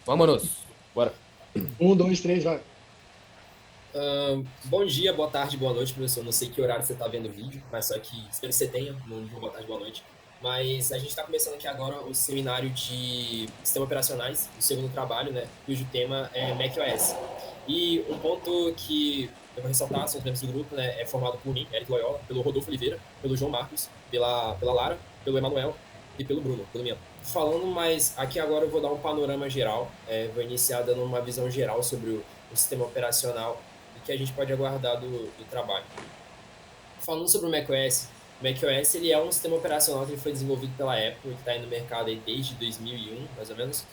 Vamos! Bora! Um, dois, três, vai. Bom dia, boa tarde, boa noite, professor. Não sei que horário você está vendo o vídeo, mas só que espero que você tenha. Bom dia, boa tarde, boa noite. Mas a gente está começando aqui agora o seminário de sistemas operacionais, o segundo trabalho, né? Cujo tema é macOS. E um ponto que eu vou ressaltar são os membros do grupo, né? É formado por mim, Eric Loyola, pelo Rodolfo Oliveira, pelo João Marcos, pela Lara, pelo Emanuel e pelo Bruno, pelo Miano. Falando mais aqui agora, eu vou dar um panorama geral, vou iniciar dando uma visão geral sobre o sistema operacional que a gente pode aguardar do trabalho. Falando sobre o macOS, o macOS ele é um sistema operacional que ele foi desenvolvido pela Apple e está aí no mercado aí desde 2001, mais ou menos.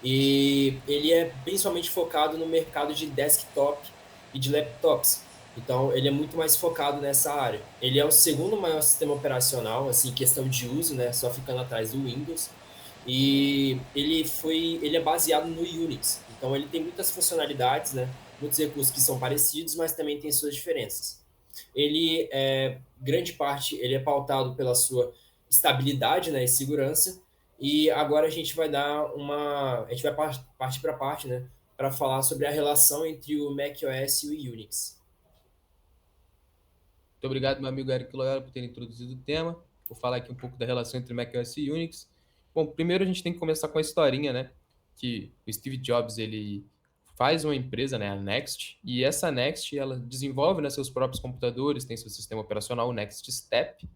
E ele é principalmente focado no mercado de desktop e de laptops. Então, ele é muito mais focado nessa área. Ele é o segundo maior sistema operacional, assim, questão de uso, né? Só ficando atrás do Windows. E ele é baseado no Unix. Então, ele tem muitas funcionalidades, né? Muitos recursos que são parecidos, mas também tem suas diferenças. Grande parte, ele é pautado pela sua estabilidade, né, e segurança. E agora a gente vai partir para parte, né, para falar sobre a relação entre o macOS e o Unix. Muito obrigado, meu amigo Eric Loyola, por ter introduzido o tema. Vou falar aqui um pouco da relação entre macOS e Unix. Bom, primeiro a gente tem que começar com a historinha, né? Que o Steve Jobs, ele faz uma empresa, né, a Next, e essa Next, ela desenvolve, né, seus próprios computadores, tem seu sistema operacional, o Next Step,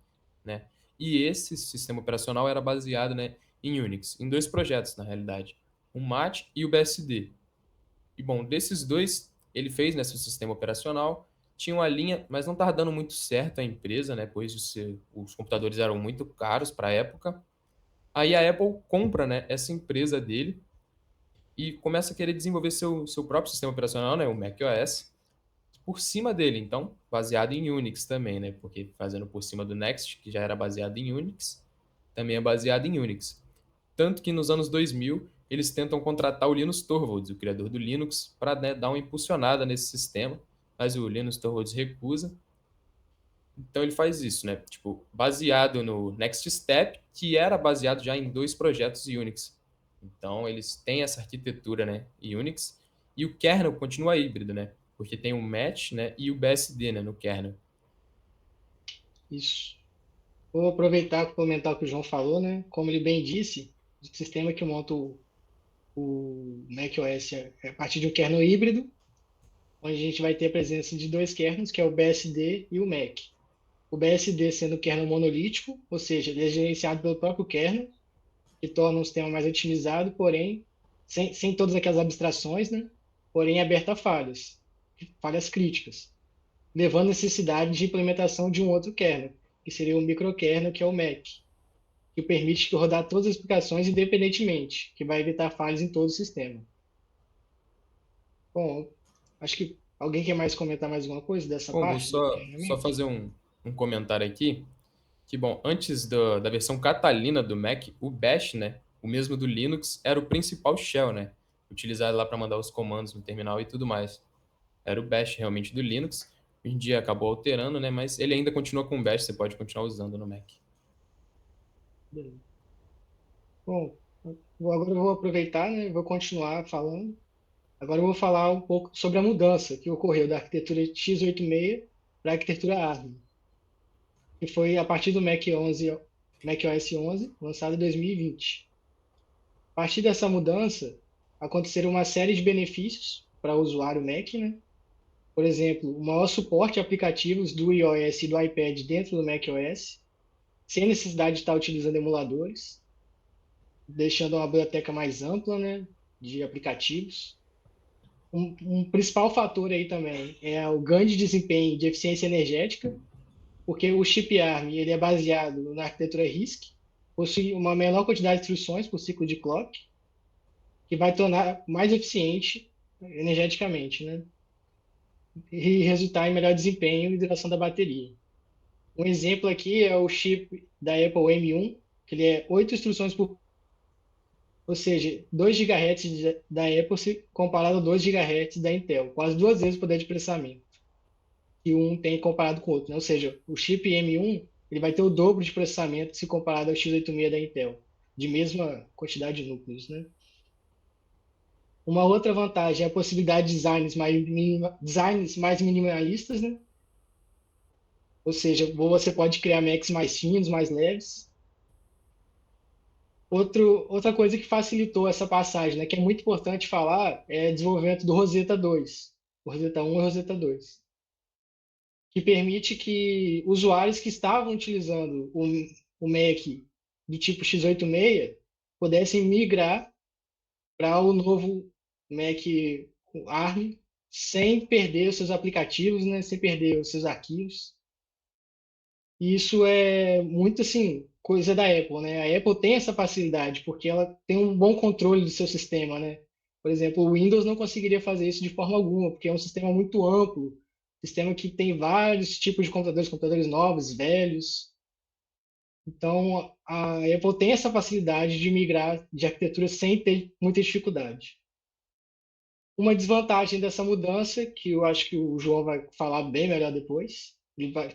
né? E esse sistema operacional era baseado, né, em Unix, em dois projetos, na realidade, o MAT e o BSD. E bom, desses dois, ele fez nesse sistema operacional, tinha uma linha, mas não estava dando muito certo a empresa, né? Pois os computadores eram muito caros para a época. Aí a Apple compra, né, essa empresa dele e começa a querer desenvolver seu próprio sistema operacional, né, o macOS, por cima dele. Então, baseado em Unix também, né? Porque fazendo por cima do Next, que já era baseado em Unix, também é baseado em Unix. Tanto que nos anos 2000 eles tentam contratar o Linus Torvalds, o criador do Linux, para, né, dar uma impulsionada nesse sistema, mas o Linus Torvalds recusa. Então ele faz isso, né? Tipo, baseado no Next Step, que era baseado já em dois projetos Unix. Então eles têm essa arquitetura, né, Unix, e o kernel continua híbrido, né? Porque tem o Match, né, e o BSD, né, no kernel. Isso. Vou aproveitar e comentar o que o João falou, né? Como ele bem disse, o sistema que monta o macOS é a partir de um kernel híbrido, onde a gente vai ter a presença de dois kernels, que é o BSD e o Mac. O BSD sendo o kernel monolítico, ou seja, ele é gerenciado pelo próprio kernel, que torna um sistema mais otimizado, porém, sem todas aquelas abstrações, né? Porém, aberto a falhas, falhas críticas, levando a necessidade de implementação de um outro kernel, que seria o microkernel, que é o Mac, que permite rodar todas as aplicações independentemente, que vai evitar falhas em todo o sistema. Bom, acho que alguém quer mais comentar mais alguma coisa dessa Bom, vou parte do só treinamento? fazer um comentário aqui. Que bom, antes da versão Catalina do Mac, o Bash, né, o mesmo do Linux, era o principal shell, né, utilizado lá para mandar os comandos no terminal e tudo mais. Era o Bash realmente do Linux. Hoje em dia acabou alterando, né, mas ele ainda continua com o Bash, você pode continuar usando no Mac. Beleza. Bom, agora eu vou aproveitar, né, vou continuar falando. Agora eu vou falar um pouco sobre a mudança que ocorreu da arquitetura x86 para a arquitetura ARM, que foi a partir do macOS 11, lançado em 2020. A partir dessa mudança, aconteceram uma série de benefícios para o usuário Mac, né? Por exemplo, o maior suporte a aplicativos do iOS e do iPad dentro do macOS, sem necessidade de estar utilizando emuladores, deixando uma biblioteca mais ampla, né, de aplicativos. Um principal fator aí também é o ganho de desempenho de eficiência energética, porque o chip ARM ele é baseado na arquitetura RISC, possui uma menor quantidade de instruções por ciclo de clock, que vai tornar mais eficiente energeticamente, né? E resultar em melhor desempenho e duração da bateria. Um exemplo aqui é o chip da Apple M1, que ele é 8 instruções por, ou seja, 2 GHz da Apple se comparado a 2 GHz da Intel, quase duas vezes o poder de processamento que um tem comparado com o outro, né? Ou seja, o chip M1 ele vai ter o dobro de processamento se comparado ao x86 da Intel, de mesma quantidade de núcleos, né? Uma outra vantagem é a possibilidade de designs mais minimalistas, né? Ou seja, você pode criar Macs mais finos, mais leves. Outra coisa que facilitou essa passagem, né, que é muito importante falar, é o desenvolvimento do Rosetta 2, o Rosetta 1 e o Rosetta 2, que permite que usuários que estavam utilizando o Mac do tipo x86 pudessem migrar para o novo Mac ARM sem perder os seus aplicativos, né, sem perder os seus arquivos. E isso é muito assim, coisa da Apple, né? A Apple tem essa facilidade porque ela tem um bom controle do seu sistema, né? Por exemplo, o Windows não conseguiria fazer isso de forma alguma, porque é um sistema muito amplo, sistema que tem vários tipos de computadores, computadores novos, velhos. Então, a Apple tem essa facilidade de migrar de arquitetura sem ter muita dificuldade. Uma desvantagem dessa mudança, que eu acho que o João vai falar bem melhor depois,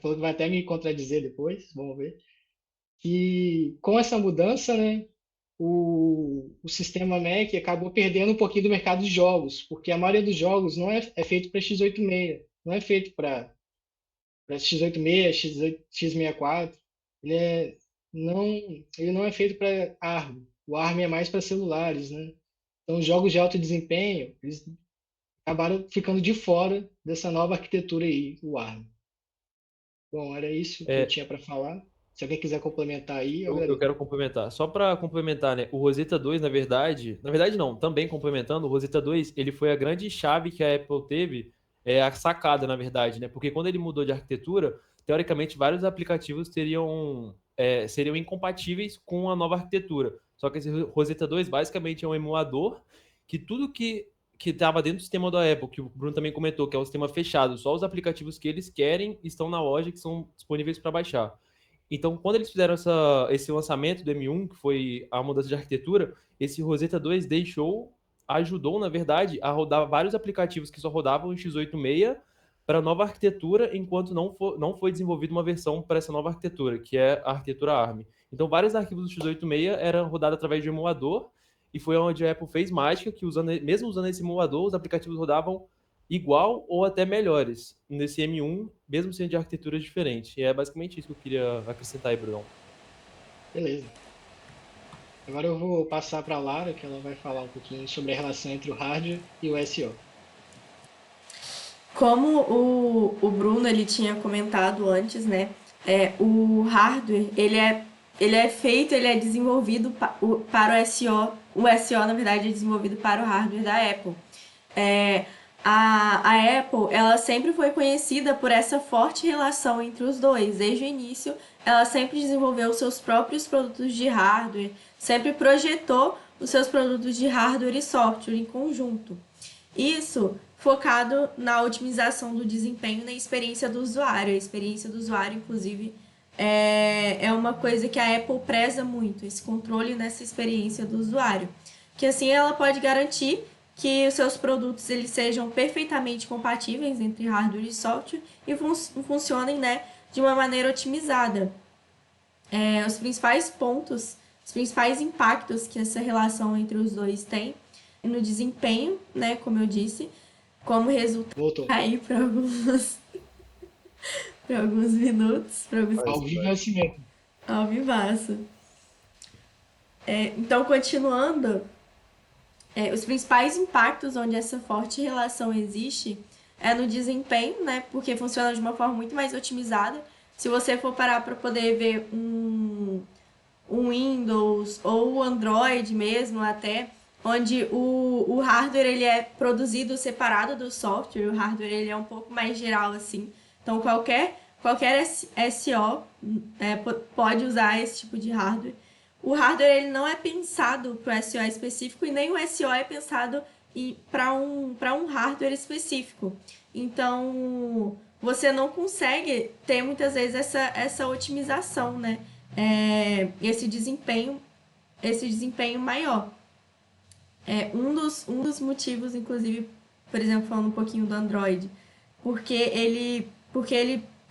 falou que vai até me contradizer depois, vamos ver, que com essa mudança, né, o sistema Mac acabou perdendo um pouquinho do mercado de jogos, porque a maioria dos jogos não é feito para x86, não é feito para x86, x64, ele, é, não, ele não é feito para ARM, o ARM é mais para celulares, né? Então, os jogos de alto desempenho, eles acabaram ficando de fora dessa nova arquitetura aí, o ARM. Bom, era isso que eu É, tinha para falar. Se alguém quiser complementar aí, eu eu agradeço. quero complementar. Só para complementar, né? O Rosetta 2, na verdade não, também complementando, o Rosetta 2, ele foi a grande chave que a Apple teve, a sacada, na verdade, né? Porque quando ele mudou de arquitetura, teoricamente vários aplicativos seriam incompatíveis com a nova arquitetura. Só que esse Rosetta 2 basicamente é um emulador que tudo que estava dentro do sistema da Apple, que o Bruno também comentou, que é um sistema fechado, só os aplicativos que eles querem estão na loja que são disponíveis para baixar. Então, quando eles fizeram esse lançamento do M1, que foi a mudança de arquitetura, esse Rosetta 2 ajudou, na verdade, a rodar vários aplicativos que só rodavam em x86 para a nova arquitetura, enquanto não foi desenvolvida uma versão para essa nova arquitetura, que é a arquitetura ARM. Então, vários arquivos do x86 eram rodados através de um emulador, e foi onde a Apple fez mágica, que mesmo usando esse emulador, os aplicativos rodavam igual ou até melhores nesse M1, mesmo sendo de arquiteturas diferentes. E é basicamente isso que eu queria acrescentar aí, Brunão. Beleza. Agora eu vou passar para a Lara, que ela vai falar um pouquinho sobre a relação entre o hardware e o SEO. Como o Bruno ele tinha comentado antes, né? O hardware ele é desenvolvido para o SEO. O SEO, na verdade, é desenvolvido para o hardware da Apple. É, a Apple ela sempre foi conhecida por essa forte relação entre os dois. Desde o início, ela sempre desenvolveu seus próprios produtos de hardware, sempre projetou os seus produtos de hardware e software em conjunto. Isso focado na otimização do desempenho e na experiência do usuário. A experiência do usuário, inclusive, é uma coisa que a Apple preza muito, esse controle nessa experiência do usuário. Que assim ela pode garantir que os seus produtos eles sejam perfeitamente compatíveis entre hardware e software e funcionem, né, de uma maneira otimizada. Os principais pontos, os principais impactos que essa relação entre os dois tem no desempenho, né, como eu disse, como resultado Voltou. aí para alguns minutos, para alguns Ao vivo é assim mesmo. ao vivaço. Então, continuando, os principais impactos onde essa forte relação existe é no desempenho, né? Porque funciona de uma forma muito mais otimizada. Se você for parar para poder ver um Windows ou o Android mesmo até, onde o hardware ele é produzido separado do software, o hardware ele é um pouco mais geral assim. Então qualquer SO pode usar esse tipo de hardware. O hardware ele não é pensado para o SO específico e nem o SO é pensado para um hardware específico. Então, você não consegue ter muitas vezes essa otimização, né? Esse desempenho maior. Um dos motivos, inclusive, por exemplo, falando um pouquinho do Android, porque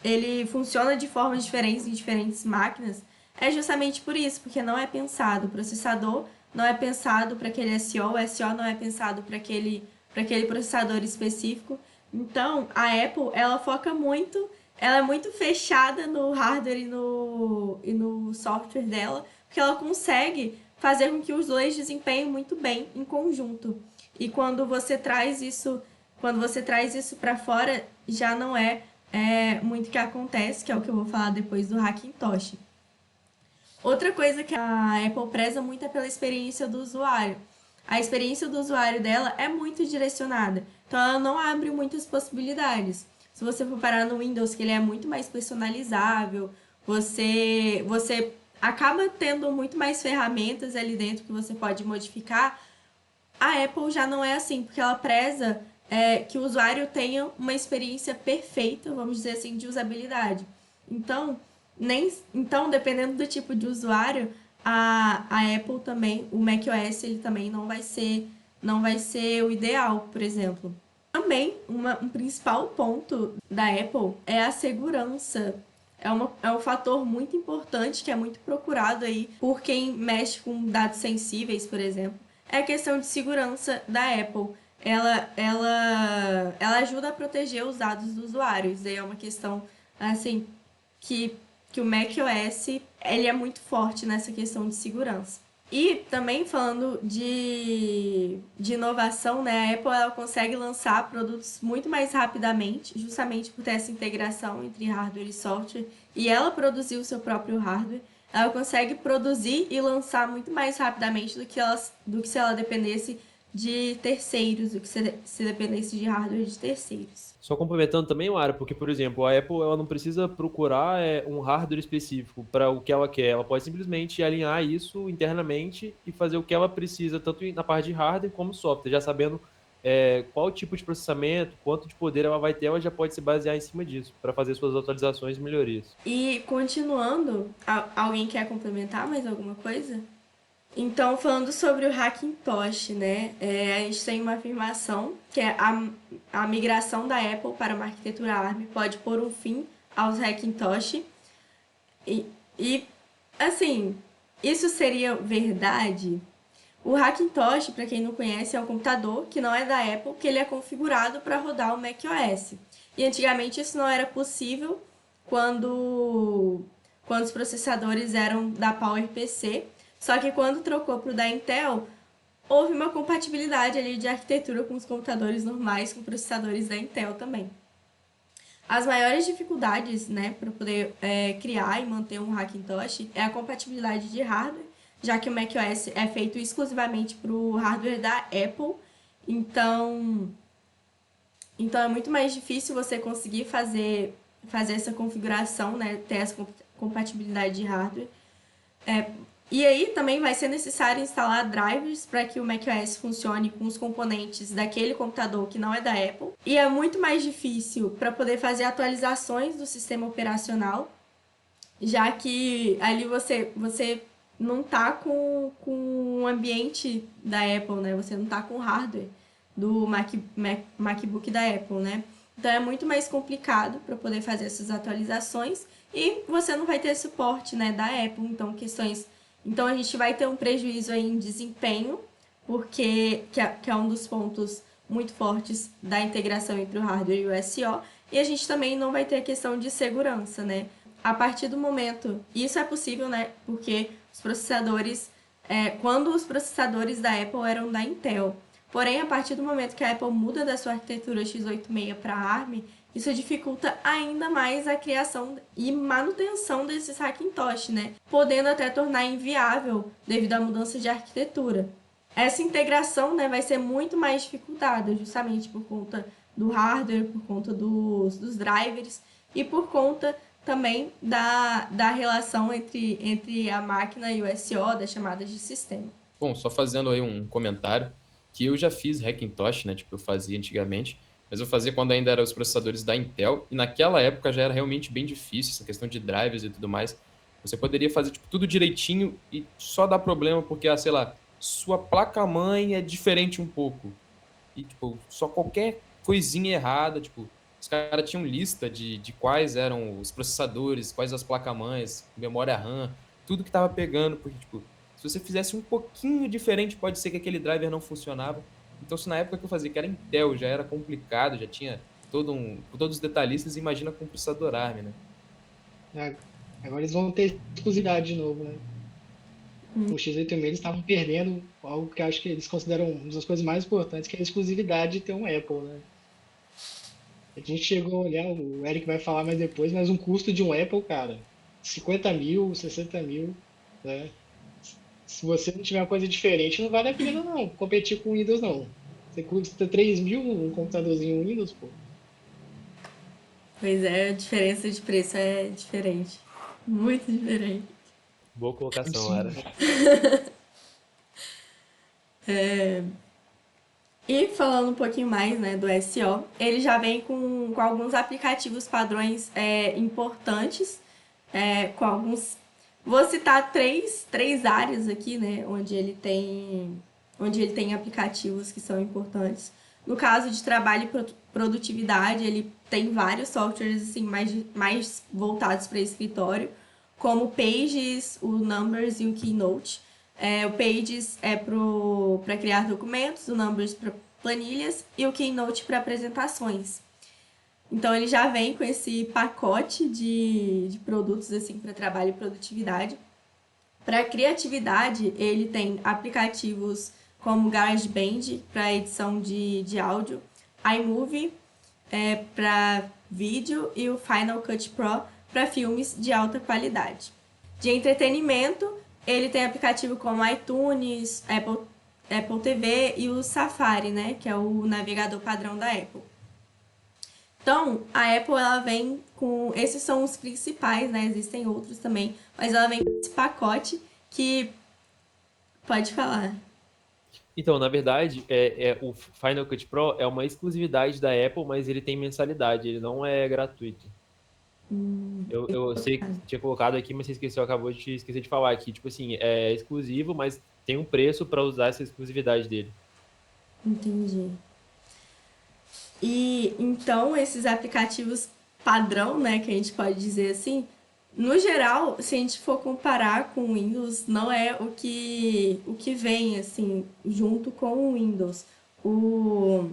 ele funciona de formas diferentes em diferentes máquinas, é justamente por isso, porque não é pensado. O processador não é pensado para aquele SO, o SO não é pensado para aquele processador específico. Então, a Apple, ela foca muito, ela é muito fechada no hardware e no software dela, porque ela consegue fazer com que os dois desempenhem muito bem em conjunto. E quando você traz isso para fora, já não é muito que acontece, que é o que eu vou falar depois do Hackintosh. Outra coisa que a Apple preza muito é pela experiência do usuário. A experiência do usuário dela é muito direcionada, então ela não abre muitas possibilidades. Se você for parar no Windows, que ele é muito mais personalizável, você acaba tendo muito mais ferramentas ali dentro que você pode modificar. A Apple já não é assim, porque ela preza que o usuário tenha uma experiência perfeita, vamos dizer assim, de usabilidade. Então, dependendo do tipo de usuário, a Apple também, o macOS, ele também não vai ser o ideal, por exemplo. Também, um principal ponto da Apple é a segurança. É um fator muito importante, que é muito procurado aí por quem mexe com dados sensíveis, por exemplo. É a questão de segurança da Apple. Ela ajuda a proteger os dados dos usuários. Daí é uma questão, assim, que o macOS ele é muito forte nessa questão de segurança. E também falando de inovação, né, a Apple ela consegue lançar produtos muito mais rapidamente, justamente por ter essa integração entre hardware e software, e ela produzir o seu próprio hardware. Ela consegue produzir e lançar muito mais rapidamente do que se ela dependesse de terceiros, do que se dependesse de hardware de terceiros. Só complementando também, Mara, porque, por exemplo, a Apple ela não precisa procurar um hardware específico para o que ela quer. Ela pode simplesmente alinhar isso internamente e fazer o que ela precisa, tanto na parte de hardware como software. Já sabendo qual tipo de processamento, quanto de poder ela vai ter, ela já pode se basear em cima disso para fazer suas atualizações e melhorias. E continuando, alguém quer complementar mais alguma coisa? Então, falando sobre o Hackintosh, né, a gente tem uma afirmação que é a migração da Apple para uma arquitetura ARM pode pôr um fim aos Hackintosh. E assim, isso seria verdade? O Hackintosh, para quem não conhece, é um computador que não é da Apple, que ele é configurado para rodar o macOS. E antigamente isso não era possível quando os processadores eram da PowerPC. Só que quando trocou para o da Intel, houve uma compatibilidade ali de arquitetura com os computadores normais, com processadores da Intel também. As maiores dificuldades, né, para poder criar e manter um Hackintosh é a compatibilidade de hardware, já que o macOS é feito exclusivamente para o hardware da Apple. Então é muito mais difícil você conseguir fazer essa configuração, né, ter essa compatibilidade de hardware. E aí também vai ser necessário instalar drivers para que o macOS funcione com os componentes daquele computador que não é da Apple. E é muito mais difícil para poder fazer atualizações do sistema operacional, já que ali você não está com o ambiente da Apple, né? Você não está com o hardware do MacBook da Apple, né? Então é muito mais complicado para poder fazer essas atualizações e você não vai ter suporte, né, da Apple, então a gente vai ter um prejuízo aí em desempenho, porque que é um dos pontos muito fortes da integração entre o hardware e o SO, e a gente também não vai ter a questão de segurança, né? A partir do momento, isso é possível, né? Porque os processadores, quando os processadores da Apple eram da Intel, porém a partir do momento que a Apple muda da sua arquitetura x86 para ARM, isso dificulta ainda mais a criação e manutenção desses Hackintosh, né? Podendo até tornar inviável devido à mudança de arquitetura. Essa integração, né, vai ser muito mais dificultada, justamente por conta do hardware, por conta dos drivers e por conta também da relação entre a máquina e o SO, das chamadas de sistema. Bom, só fazendo aí um comentário, que eu já fiz Hackintosh, né? Tipo, eu fazia antigamente, mas eu fazia quando ainda eram os processadores da Intel, e naquela época já era realmente bem difícil, essa questão de drivers e tudo mais. Você poderia fazer tipo, tudo direitinho e só dá problema porque, sei lá, sua placa-mãe é diferente um pouco. E, tipo, só qualquer coisinha errada, tipo, os caras tinham lista de quais eram os processadores, quais as placas-mães, memória RAM, tudo que tava pegando, porque, tipo, Se você fizesse um pouquinho diferente, pode ser que aquele driver não funcionava. Então, se na época que eu fazia, que era Intel, já era complicado, já tinha todos os detalhistas, imagina com o processador ARM, né? Ah, agora eles vão ter exclusividade de novo, né? O X86 eles estavam perdendo algo que eu acho que eles consideram uma das coisas mais importantes, que é a exclusividade de ter um Apple, né? A gente chegou a olhar, o Eric vai falar mais depois, mas um custo de um Apple, cara, 50 mil, 60 mil, né? Se você não tiver uma coisa diferente, não vale a pena não competir com o Windows, não. Você custa 3 mil um computadorzinho Windows, pô. Pois é, a diferença de preço é diferente. Muito diferente. Boa colocação, era. Absurdo. E falando um pouquinho mais, né, do SO, ele já vem com alguns aplicativos padrões importantes, com alguns. Vou citar três áreas aqui, né, onde ele tem aplicativos que são importantes. No caso de trabalho e produtividade, ele tem vários softwares assim, mais voltados para escritório, como o Pages, o Numbers e o Keynote. O Pages é para criar documentos, o Numbers para planilhas e o Keynote para apresentações. Então ele já vem com esse pacote de produtos assim para trabalho e produtividade. Para criatividade, ele tem aplicativos como GarageBand para edição de áudio, iMovie para vídeo e o Final Cut Pro para filmes de alta qualidade. De entretenimento, ele tem aplicativo como iTunes, Apple TV e o Safari, né, que é o navegador padrão da Apple. Então, a Apple ela vem com... Esses são os principais, né? Existem outros também, mas ela vem com esse pacote que... Pode falar. Então, na verdade, o Final Cut Pro é uma exclusividade da Apple, mas ele tem mensalidade, ele não é gratuito. Eu sei que tinha colocado aqui, mas você esqueceu, acabou de esquecer de falar aqui. Tipo assim, é exclusivo, mas tem um preço para usar essa exclusividade dele. Entendi. E então esses aplicativos padrão, né, que a gente pode dizer assim, no geral, se a gente for comparar com o Windows, não é o que vem assim junto com o Windows. O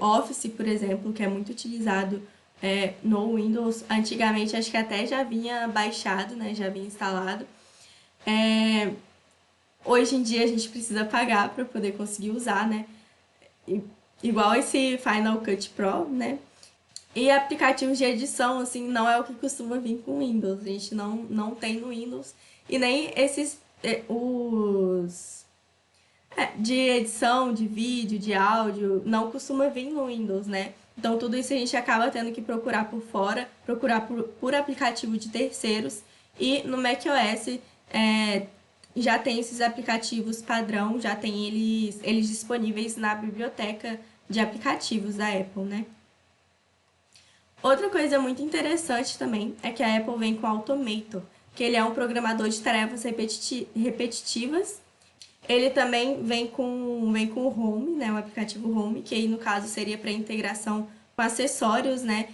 Office, por exemplo, que é muito utilizado no Windows, antigamente acho que até já vinha baixado, né, já vinha instalado. Hoje em dia a gente precisa pagar para poder conseguir usar, né? Igual esse Final Cut Pro, né? E aplicativos de edição, assim, não é o que costuma vir com o Windows. A gente não tem no Windows. E nem esses, os de edição, de vídeo, de áudio, não costuma vir no Windows, né? Então tudo isso a gente acaba tendo que procurar por fora, procurar por aplicativo de terceiros. E no macOS já tem esses aplicativos padrão, já tem eles disponíveis na biblioteca de aplicativos da Apple, né? Outra coisa muito interessante também é que a Apple vem com o Automator, que ele é um programador de tarefas repetitivas. Ele também vem com o Home, né, o aplicativo Home, que aí no caso seria para integração com acessórios, né?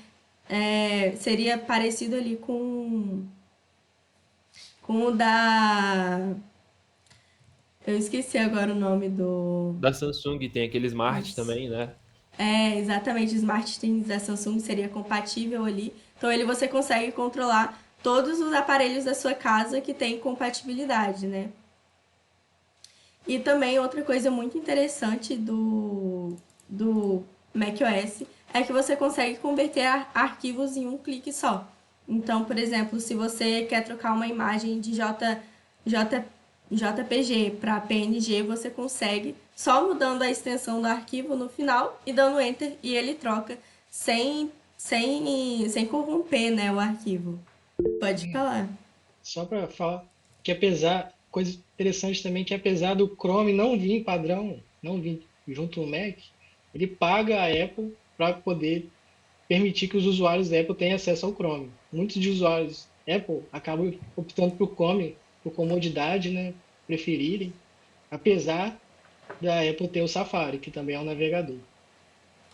Seria parecido ali com o da... Eu esqueci agora o nome do... Da Samsung tem aquele Smart também, né? Exatamente, o Smart Things da Samsung seria compatível ali. Então você consegue controlar todos os aparelhos da sua casa que tem compatibilidade, né? E também outra coisa muito interessante do macOS é que você consegue converter arquivos em um clique só. Então, por exemplo, se você quer trocar uma imagem de JPG para PNG, você consegue só mudando a extensão do arquivo no final e dando Enter e ele troca sem corromper, né, o arquivo. Pode falar. Só para falar que coisa interessante também, que apesar do Chrome não vir padrão, não vir junto no Mac, ele paga a Apple para poder permitir que os usuários da Apple tenham acesso ao Chrome. Muitos de usuários Apple acabam optando por Chrome, por comodidade, né, preferirem, apesar da Apple ter o Safari, que também é um navegador.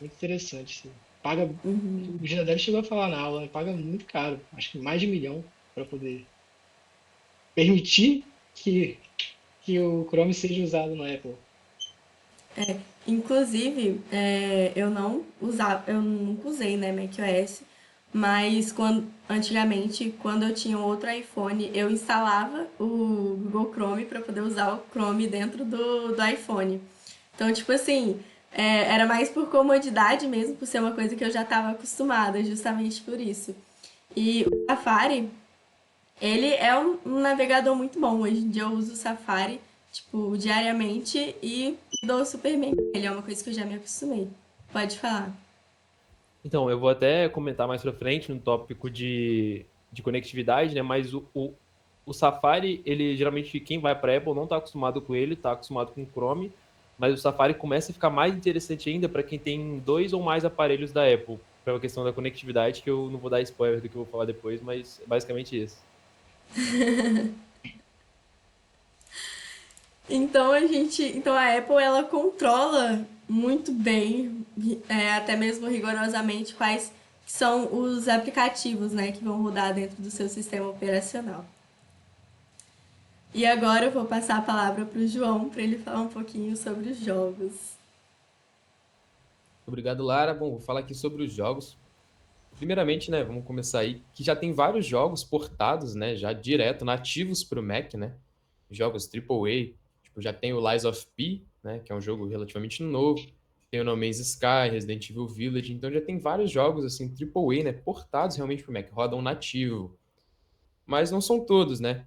Muito interessante. Sim. Paga, o Ginadel chegou a falar na aula, paga muito caro, acho que mais de 1 milhão para poder permitir que, que o Chrome seja usado no Apple. Inclusive, eu nunca usei, né, macOS, mas antigamente, quando eu tinha um outro iPhone, eu instalava o Google Chrome para poder usar o Chrome dentro do iPhone. Então, tipo assim, era mais por comodidade mesmo, por ser uma coisa que eu já estava acostumada, justamente por isso. E o Safari, ele é um navegador muito bom. Hoje em dia eu uso o Safari, tipo, diariamente e me dou super bem. Ele é uma coisa que eu já me acostumei. Pode falar. Então, eu vou até comentar mais pra frente no tópico de conectividade, né? Mas o Safari, ele geralmente, quem vai para Apple não está acostumado com ele, está acostumado com o Chrome, mas o Safari começa a ficar mais interessante ainda para quem tem 2 ou mais aparelhos da Apple, pela questão da conectividade, que eu não vou dar spoiler do que eu vou falar depois, mas é basicamente isso. Então a Apple ela controla muito bem, até mesmo rigorosamente, quais são os aplicativos, né, que vão rodar dentro do seu sistema operacional. E agora eu vou passar a palavra para o João para ele falar um pouquinho sobre os jogos. Obrigado, Lara. Bom, vou falar aqui sobre os jogos. Primeiramente, né, vamos começar aí, que já tem vários jogos portados, né, já direto, nativos para o Mac, né, jogos AAA, tipo, já tem o Lies of P, né, que é um jogo relativamente novo, tem o No Man's Sky, Resident Evil Village, então já tem vários jogos, assim, AAA, né, portados realmente para o Mac, rodam nativo, mas não são todos, né,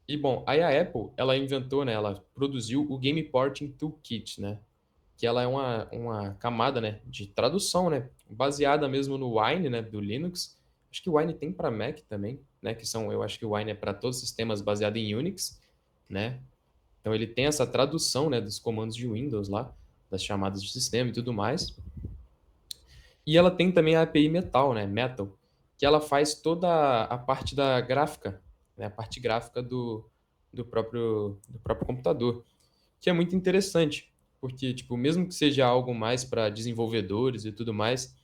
e bom, aí a Apple, ela inventou, né, ela produziu o Game Porting Toolkit, né, que ela é uma camada, né, de tradução, né, baseada mesmo no Wine, né, do Linux. Acho que o Wine tem para Mac também, né, eu acho que o Wine é para todos os sistemas baseado em Unix, né? Então ele tem essa tradução, né, dos comandos de Windows lá, das chamadas de sistema e tudo mais. E ela tem também a API Metal, né, Metal, que ela faz toda a parte da gráfica, né, a parte gráfica do próprio computador, que é muito interessante, porque, tipo, mesmo que seja algo mais para desenvolvedores e tudo mais,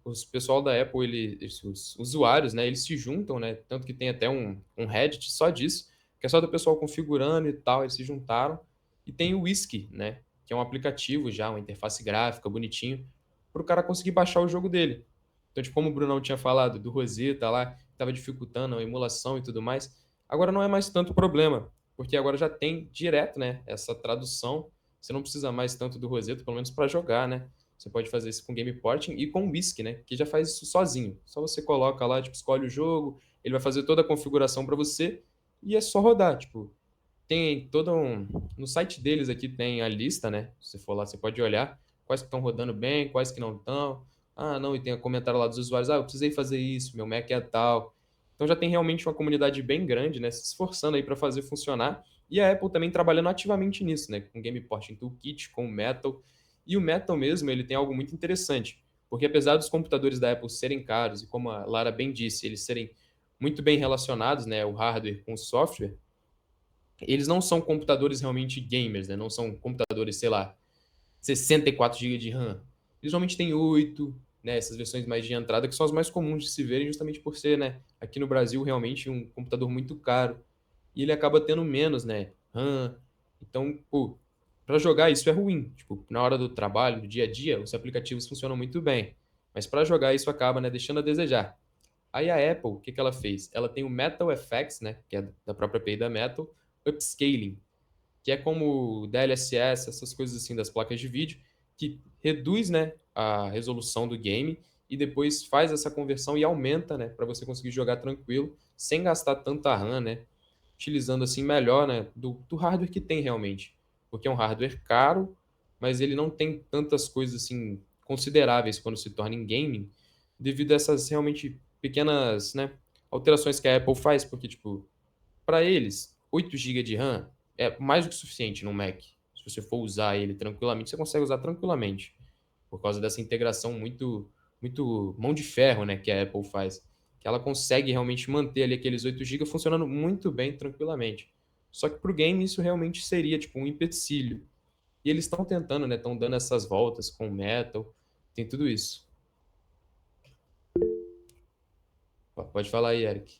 os pessoal da Apple, os usuários, né, eles se juntam, né, tanto que tem até um Reddit só disso, que é só do pessoal configurando e tal, eles se juntaram, e tem o Whisky, né, que é um aplicativo já, uma interface gráfica bonitinho, para o cara conseguir baixar o jogo dele. Então, tipo, como o Brunão tinha falado do Rosetta lá, que estava dificultando a emulação e tudo mais, agora não é mais tanto problema, porque agora já tem direto, né, essa tradução, você não precisa mais tanto do Rosetta, pelo menos para jogar, né? Você pode fazer isso com Game Porting e com Whisky, né? Que já faz isso sozinho. Só você coloca lá, tipo, escolhe o jogo, ele vai fazer toda a configuração para você e é só rodar, tipo, tem todo um no site deles aqui tem a lista, né? Se você for lá, você pode olhar quais que estão rodando bem, quais que não estão. Ah, não, e tem a comentário lá dos usuários, eu precisei fazer isso, meu Mac é tal. Então já tem realmente uma comunidade bem grande, né, se esforçando aí para fazer funcionar. E a Apple também trabalhando ativamente nisso, né, com Game Porting Toolkit, com o Metal. E o Metal mesmo, ele tem algo muito interessante, porque apesar dos computadores da Apple serem caros e como a Lara bem disse, eles serem muito bem relacionados, né, o hardware com o software, eles não são computadores realmente gamers, né? Não são computadores, sei lá, 64 GB de RAM. Eles normalmente têm 8, né? Essas versões mais de entrada, que são as mais comuns de se verem, justamente por ser, né? Aqui no Brasil, realmente um computador muito caro. E ele acaba tendo menos, né? RAM. Então, pô, para jogar isso é ruim. Tipo, na hora do trabalho, no dia a dia, os aplicativos funcionam muito bem. Mas para jogar isso acaba, né, deixando a desejar. Aí a Apple, o que que ela fez? Ela tem o Metal FX, né, que é da própria API da Metal, Upscaling, que é como o DLSS, essas coisas assim das placas de vídeo, que reduz, né, a resolução do game e depois faz essa conversão e aumenta, né, para você conseguir jogar tranquilo, sem gastar tanta RAM, né, utilizando assim melhor, né, do hardware que tem realmente, porque é um hardware caro, mas ele não tem tantas coisas assim consideráveis quando se torna em gaming, devido a essas realmente pequenas, né, alterações que a Apple faz, porque tipo, para eles, 8 GB de RAM é mais do que suficiente no Mac. Se você for usar ele tranquilamente, você consegue usar tranquilamente, por causa dessa integração muito mão de ferro, né, que a Apple faz, que ela consegue realmente manter ali aqueles 8 GB funcionando muito bem tranquilamente. Só que para o game isso realmente seria tipo um empecilho. E eles estão tentando, né, estão dando essas voltas com o Metal, tem tudo isso. Pode falar aí, Eric.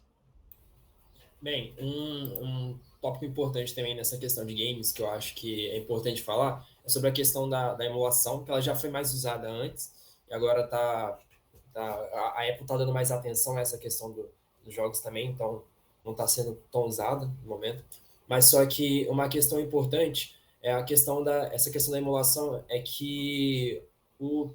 Bem, um tópico importante também nessa questão de games, que eu acho que é importante falar, é sobre a questão da emulação, que ela já foi mais usada antes, e agora a Apple está dando mais atenção a essa questão dos jogos também, então não está sendo tão usada no momento. Mas só que uma questão importante é essa questão da emulação é que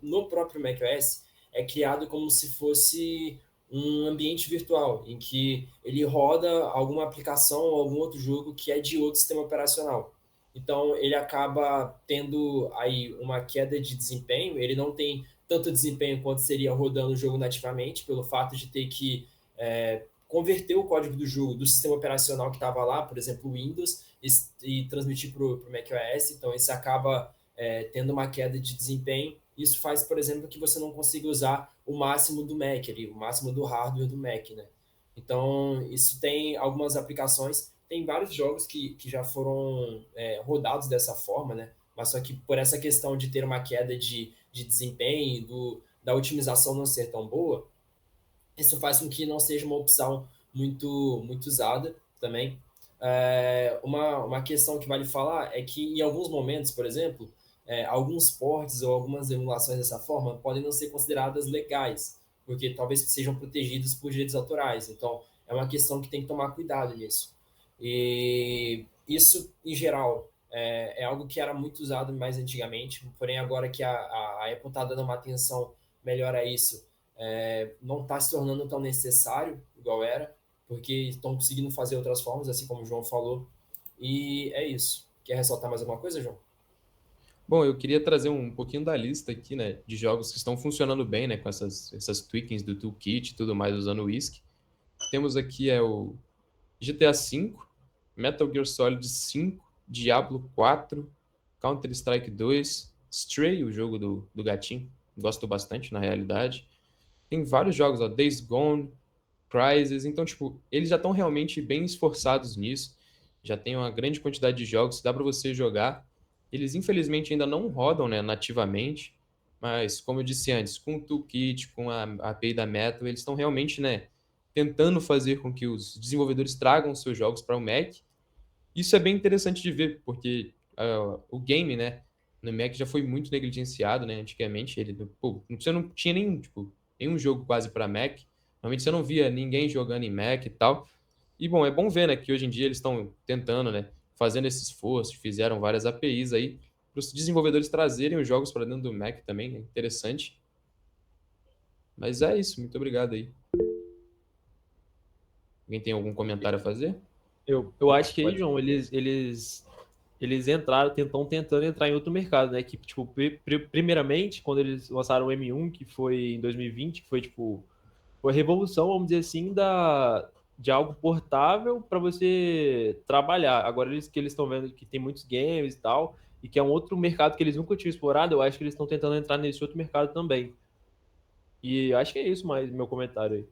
no próprio macOS é criado como se fosse um ambiente virtual, em que ele roda alguma aplicação ou algum outro jogo que é de outro sistema operacional. Então, ele acaba tendo aí uma queda de desempenho, ele não tem tanto desempenho quanto seria rodando o jogo nativamente, pelo fato de ter que converter o código do jogo do sistema operacional que estava lá, por exemplo, o Windows, e transmitir para o macOS. Então, isso acaba tendo uma queda de desempenho. Isso faz, por exemplo, que você não consiga usar o máximo do Mac, o máximo do hardware do Mac, né? Então, isso tem algumas aplicações, tem vários jogos que já foram rodados dessa forma, né? Mas só que por essa questão de ter uma queda de desempenho, da otimização não ser tão boa, isso faz com que não seja uma opção muito, muito usada também. Uma questão que vale falar é que em alguns momentos, por exemplo, alguns ports ou algumas emulações dessa forma podem não ser consideradas legais, porque talvez sejam protegidos por direitos autorais. Então, é uma questão que tem que tomar cuidado nisso. E isso, em geral, é algo que era muito usado mais antigamente, porém agora que a Apple está dando uma atenção melhor a isso, não está se tornando tão necessário igual era, porque estão conseguindo fazer outras formas, assim como o João falou, e é isso. Quer ressaltar mais alguma coisa, João? Bom, eu queria trazer um pouquinho da lista aqui, né, de jogos que estão funcionando bem, né, com essas tweakings do toolkit e tudo mais usando o WISC. Temos aqui o GTA V, Metal Gear Solid 5, Diablo 4, Counter-Strike 2, Stray, o jogo do gatinho, gosto bastante, na realidade. Tem vários jogos, Days Gone, Crysis, então, tipo, eles já estão realmente bem esforçados nisso, já tem uma grande quantidade de jogos que dá para você jogar. Eles, infelizmente, ainda não rodam, né, nativamente, mas, como eu disse antes, com o Toolkit, com a API da Metal, eles estão realmente, né, tentando fazer com que os desenvolvedores tragam seus jogos para o Mac. Isso é bem interessante de ver, porque o game, né, no Mac já foi muito negligenciado, né, antigamente. Você não tinha nenhum jogo quase para Mac. Normalmente você não via ninguém jogando em Mac e tal. E, bom, é bom ver, né, que hoje em dia eles estão tentando, né, fazendo esse esforço, fizeram várias APIs aí para os desenvolvedores trazerem os jogos para dentro do Mac também, é interessante. Mas é isso, muito obrigado aí. Alguém tem algum comentário a fazer? Eu acho que aí, Pode. João, eles entraram, estão tentando entrar em outro mercado, né? Que, tipo, primeiramente, quando eles lançaram o M1, que foi em 2020, que foi, tipo, foi a revolução, vamos dizer assim, de algo portável para você trabalhar. Agora que eles estão vendo que tem muitos games e tal, e que é um outro mercado que eles nunca tinham explorado, eu acho que eles estão tentando entrar nesse outro mercado também. E acho que é isso mais meu comentário aí.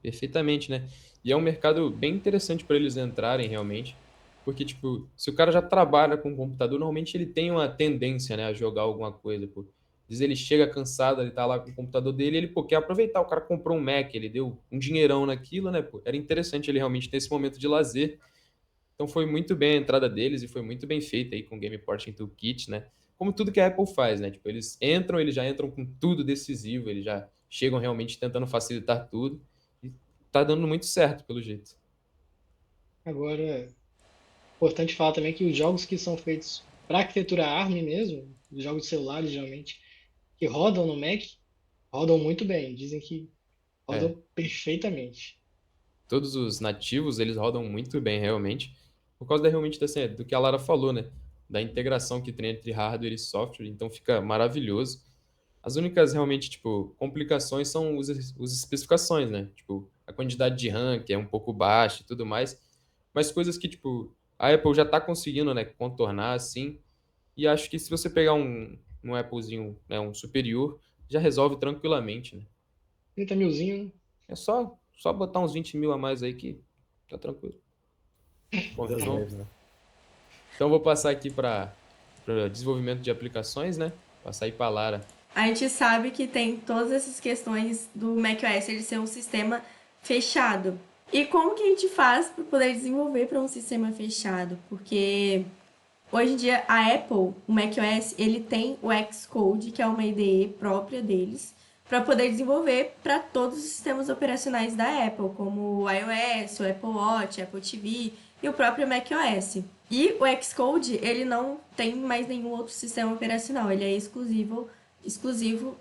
Perfeitamente, né? E é um mercado bem interessante para eles entrarem realmente, porque, tipo, se o cara já trabalha com computador, normalmente ele tem uma tendência, né, a jogar alguma coisa, pô. Às vezes ele chega cansado, ele tá lá com o computador dele, ele, pô, quer aproveitar, o cara comprou um Mac, ele deu um dinheirão naquilo, né, pô. Era interessante ele realmente ter esse momento de lazer. Então foi muito bem a entrada deles e foi muito bem feita aí com o Game Porting Toolkit, né? Como tudo que a Apple faz, né? Tipo, eles já entram com tudo decisivo, eles já chegam realmente tentando facilitar tudo. E tá dando muito certo, pelo jeito. Agora, é importante falar também que os jogos que são feitos para arquitetura ARM mesmo, os jogos de celular, geralmente, que rodam no Mac, rodam muito bem. Dizem que É, rodam perfeitamente. todos os nativos, eles rodam muito bem, realmente, por causa realmente do que a Lara falou, né? Da integração que tem entre hardware e software, então fica maravilhoso. As únicas realmente, tipo, complicações são os especificações, né? Tipo, a quantidade de RAM, que é um pouco baixa e tudo mais. Mas coisas que, tipo, a Apple já tá conseguindo, né, contornar, assim. E acho que se você pegar um Applezinho, né, um superior, já resolve tranquilamente, né? 30 milzinho, né? É só botar uns 20 mil a mais aí que tá tranquilo. Bom, Das então, leves, né? então eu vou passar aqui para desenvolvimento de aplicações, né? Passar aí para a Lara. A gente sabe que tem todas essas questões do macOS ele ser um sistema fechado. E como que a gente faz para poder desenvolver para um sistema fechado? Porque hoje em dia a Apple, o macOS, ele tem o Xcode, que é uma IDE própria deles, para poder desenvolver para todos os sistemas operacionais da Apple, como o iOS, o Apple Watch, Apple TV e o próprio macOS. E o Xcode, ele não tem mais nenhum outro sistema operacional, ele é exclusivo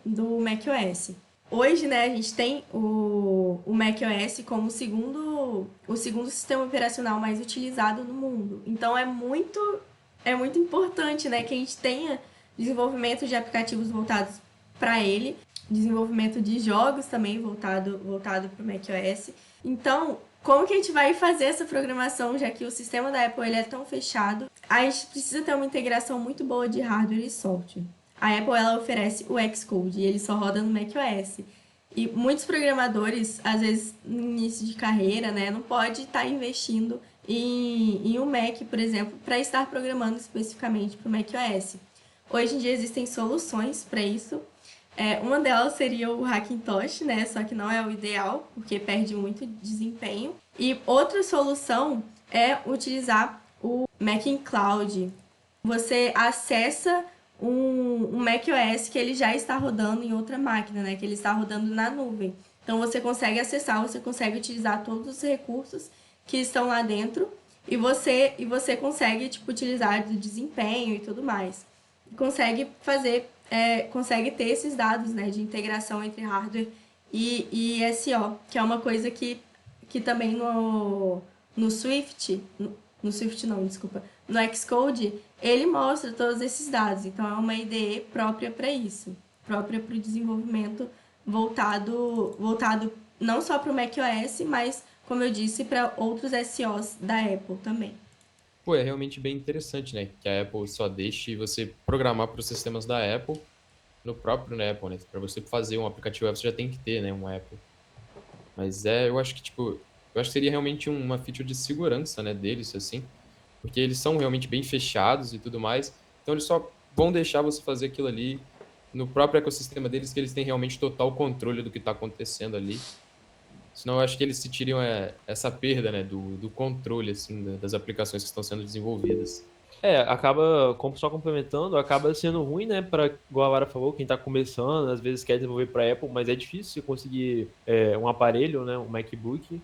do macOS. Hoje, né, a gente tem o macOS como o segundo sistema operacional mais utilizado no mundo. Então é muito importante, né, que a gente tenha desenvolvimento de aplicativos voltados para ele, desenvolvimento de jogos também voltado para o macOS. Então, como que a gente vai fazer essa programação, já que o sistema da Apple ele é tão fechado? A gente precisa ter uma integração muito boa de hardware e software. A Apple ela oferece o Xcode e ele só roda no macOS. E muitos programadores, às vezes no início de carreira, né, não pode estar investindo em um Mac, por exemplo, para estar programando especificamente para o macOS. Hoje em dia existem soluções para isso. Uma delas seria o Hackintosh, né? Só que não é o ideal, porque perde muito desempenho. E outra solução é utilizar o Mac in Cloud. Você acessa um macOS que ele já está rodando em outra máquina, né? Que ele está rodando na nuvem. Então você consegue acessar, você consegue utilizar todos os recursos que estão lá dentro e você consegue tipo utilizar do desempenho e tudo mais. Consegue consegue ter esses dados, né, de integração entre hardware e SO, que é uma coisa que também no Swift, no Swift não, desculpa, no Xcode, ele mostra todos esses dados. Então é uma IDE própria para isso, própria para o desenvolvimento voltado não só para o macOS, mas, como eu disse, para outros SOs da Apple também. Pô, é realmente bem interessante, né? Que a Apple só deixe você programar para os sistemas da Apple no próprio né, Apple, né? Para você fazer um aplicativo web, você já tem que ter, né, um Apple. Mas eu acho que, tipo, eu acho que seria realmente uma feature de segurança, né, deles, assim, porque eles são realmente bem fechados e tudo mais, então eles só vão deixar você fazer aquilo ali no próprio ecossistema deles, que eles têm realmente total controle do que está acontecendo ali. Senão eu acho que eles sentiriam essa perda, né, do controle, assim, das aplicações que estão sendo desenvolvidas. Acaba, só complementando, acaba sendo ruim, né, para, igual a Lara falou, quem tá começando, às vezes quer desenvolver para Apple, mas é difícil você conseguir um aparelho, né, um MacBook.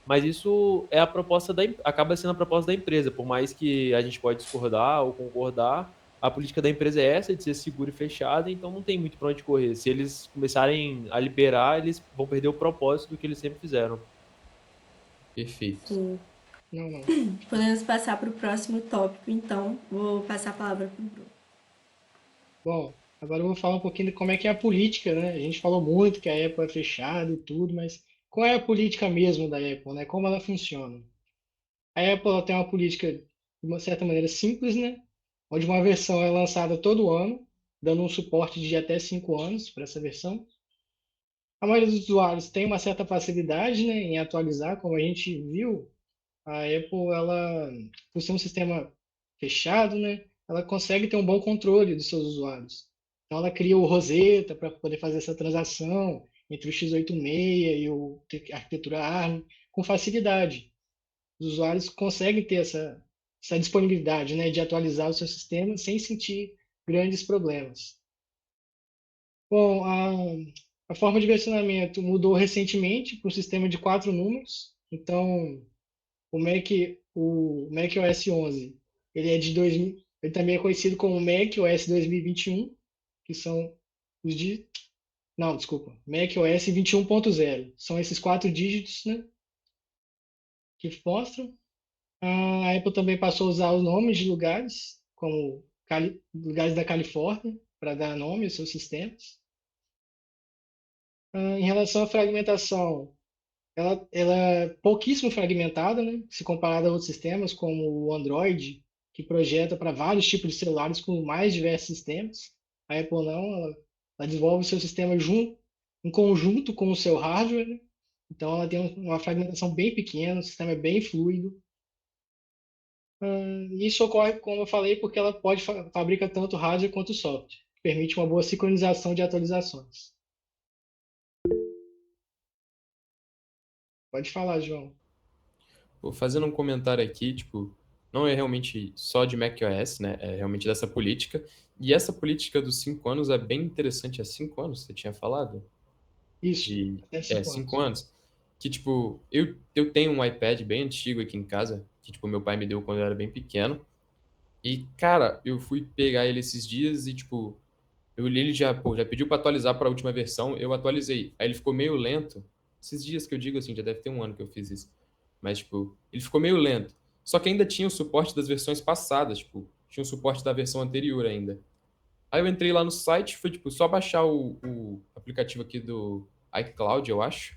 Mas isso é a proposta acaba sendo a proposta da empresa, por mais que a gente pode discordar ou concordar, a política da empresa é essa, de ser segura e fechada, então não tem muito para onde correr. Se eles começarem a liberar, eles vão perder o propósito do que eles sempre fizeram. Perfeito. Sim. Não. Podemos passar para o próximo tópico, então. Vou passar a palavra para o Bruno. Bom, agora eu vou falar um pouquinho de como é que é a política, né? A gente falou muito que a Apple é fechada e tudo, mas qual é a política mesmo da Apple, né? Como ela funciona? A Apple ela tem uma política, de uma certa maneira, simples, né? Onde uma versão é lançada todo ano, dando um suporte de até 5 anos para essa versão. A maioria dos usuários tem uma certa facilidade, né, em atualizar, como a gente viu, a Apple, ela, por ser um sistema fechado, né, ela consegue ter um bom controle dos seus usuários. Então, ela cria o Rosetta para poder fazer essa transação entre o x86 e a arquitetura ARM com facilidade. Os usuários conseguem ter essa disponibilidade, né, de atualizar o seu sistema sem sentir grandes problemas. Bom, a forma de versionamento mudou recentemente para um sistema de 4 números. Então, o Mac, o Mac OS 11, ele é de 2000, ele também é conhecido como Mac OS 2021, que são os de, não, desculpa, Mac OS 21.0. São esses 4 dígitos, né, que mostram. A Apple também passou a usar os nomes de lugares, como lugares da Califórnia, para dar nome aos seus sistemas. Em relação à fragmentação, ela é pouquíssimo fragmentada, né? Se comparada a outros sistemas, como o Android, que projeta para vários tipos de celulares com mais diversos sistemas. A Apple não, ela desenvolve o seu sistema em conjunto com o seu hardware, né? Então ela tem uma fragmentação bem pequena, o sistema é bem fluido. Isso ocorre, como eu falei, porque ela pode fabrica tanto hardware quanto software, que permite uma boa sincronização de atualizações. Pode falar, João. Pô, fazendo um comentário aqui, tipo, não é realmente só de macOS, né? É realmente dessa política. E essa política dos 5 anos é bem interessante. É 5 anos, você tinha falado? Isso, até É, 5 cinco anos. anos. Que, tipo, eu tenho um iPad bem antigo aqui em casa, que, tipo, meu pai me deu quando eu era bem pequeno. E, cara, eu fui pegar ele esses dias e, tipo, ele já, pô, já pediu para atualizar para a última versão, eu atualizei. Aí ele ficou meio lento. Esses dias que eu digo assim, já deve ter um ano que eu fiz isso. Mas, tipo, ele ficou meio lento. Só que ainda tinha o suporte das versões passadas, tipo, tinha o suporte da versão anterior ainda. Aí eu entrei lá no site, foi, tipo, só baixar o aplicativo aqui do iCloud, eu acho,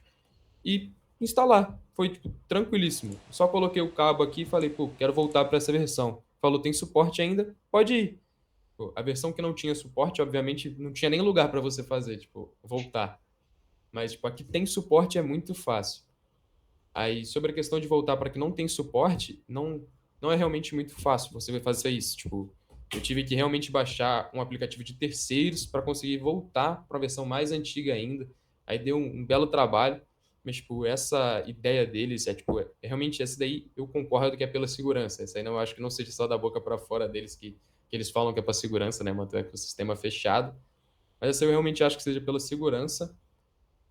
e instalar. Foi, tipo, tranquilíssimo. Só coloquei o cabo aqui e falei, pô, quero voltar para essa versão. Falou, tem suporte ainda? Pode ir. Pô, a versão que não tinha suporte, obviamente, não tinha nem lugar para você fazer, tipo, voltar. Mas, tipo, aqui tem suporte, é muito fácil. Aí, sobre a questão de voltar para que não tem suporte, não é realmente muito fácil você vai fazer isso. Tipo, eu tive que realmente baixar um aplicativo de terceiros para conseguir voltar para a versão mais antiga ainda. Aí deu um belo trabalho, mas, tipo, essa ideia deles é, tipo, realmente essa daí eu concordo que é pela segurança. Essa aí não eu acho que não seja só da boca para fora deles que eles falam que é para segurança, né? Manter o ecossistema fechado. Mas essa eu realmente acho que seja pela segurança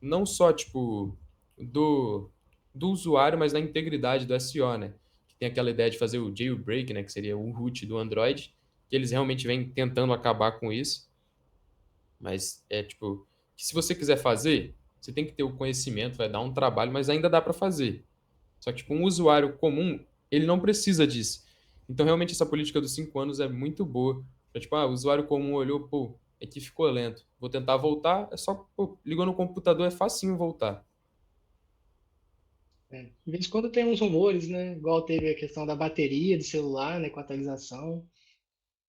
não só, tipo, do, do usuário, mas da integridade do SEO, né? Que tem aquela ideia de fazer o jailbreak, né? Que seria o root do Android, que eles realmente vêm tentando acabar com isso. Mas é, tipo, que se você quiser fazer, você tem que ter o conhecimento, vai dar um trabalho, mas ainda dá para fazer. Só que, tipo, um usuário comum, ele não precisa disso. Então, realmente, essa política dos 5 anos é muito boa. Pra, tipo, o usuário comum olhou, pô, aqui ficou lento. Vou tentar voltar, é só, pô, ligou no computador, é facinho voltar. É. De vez em quando tem uns rumores, né? Igual teve a questão da bateria do celular, né? Com atualização.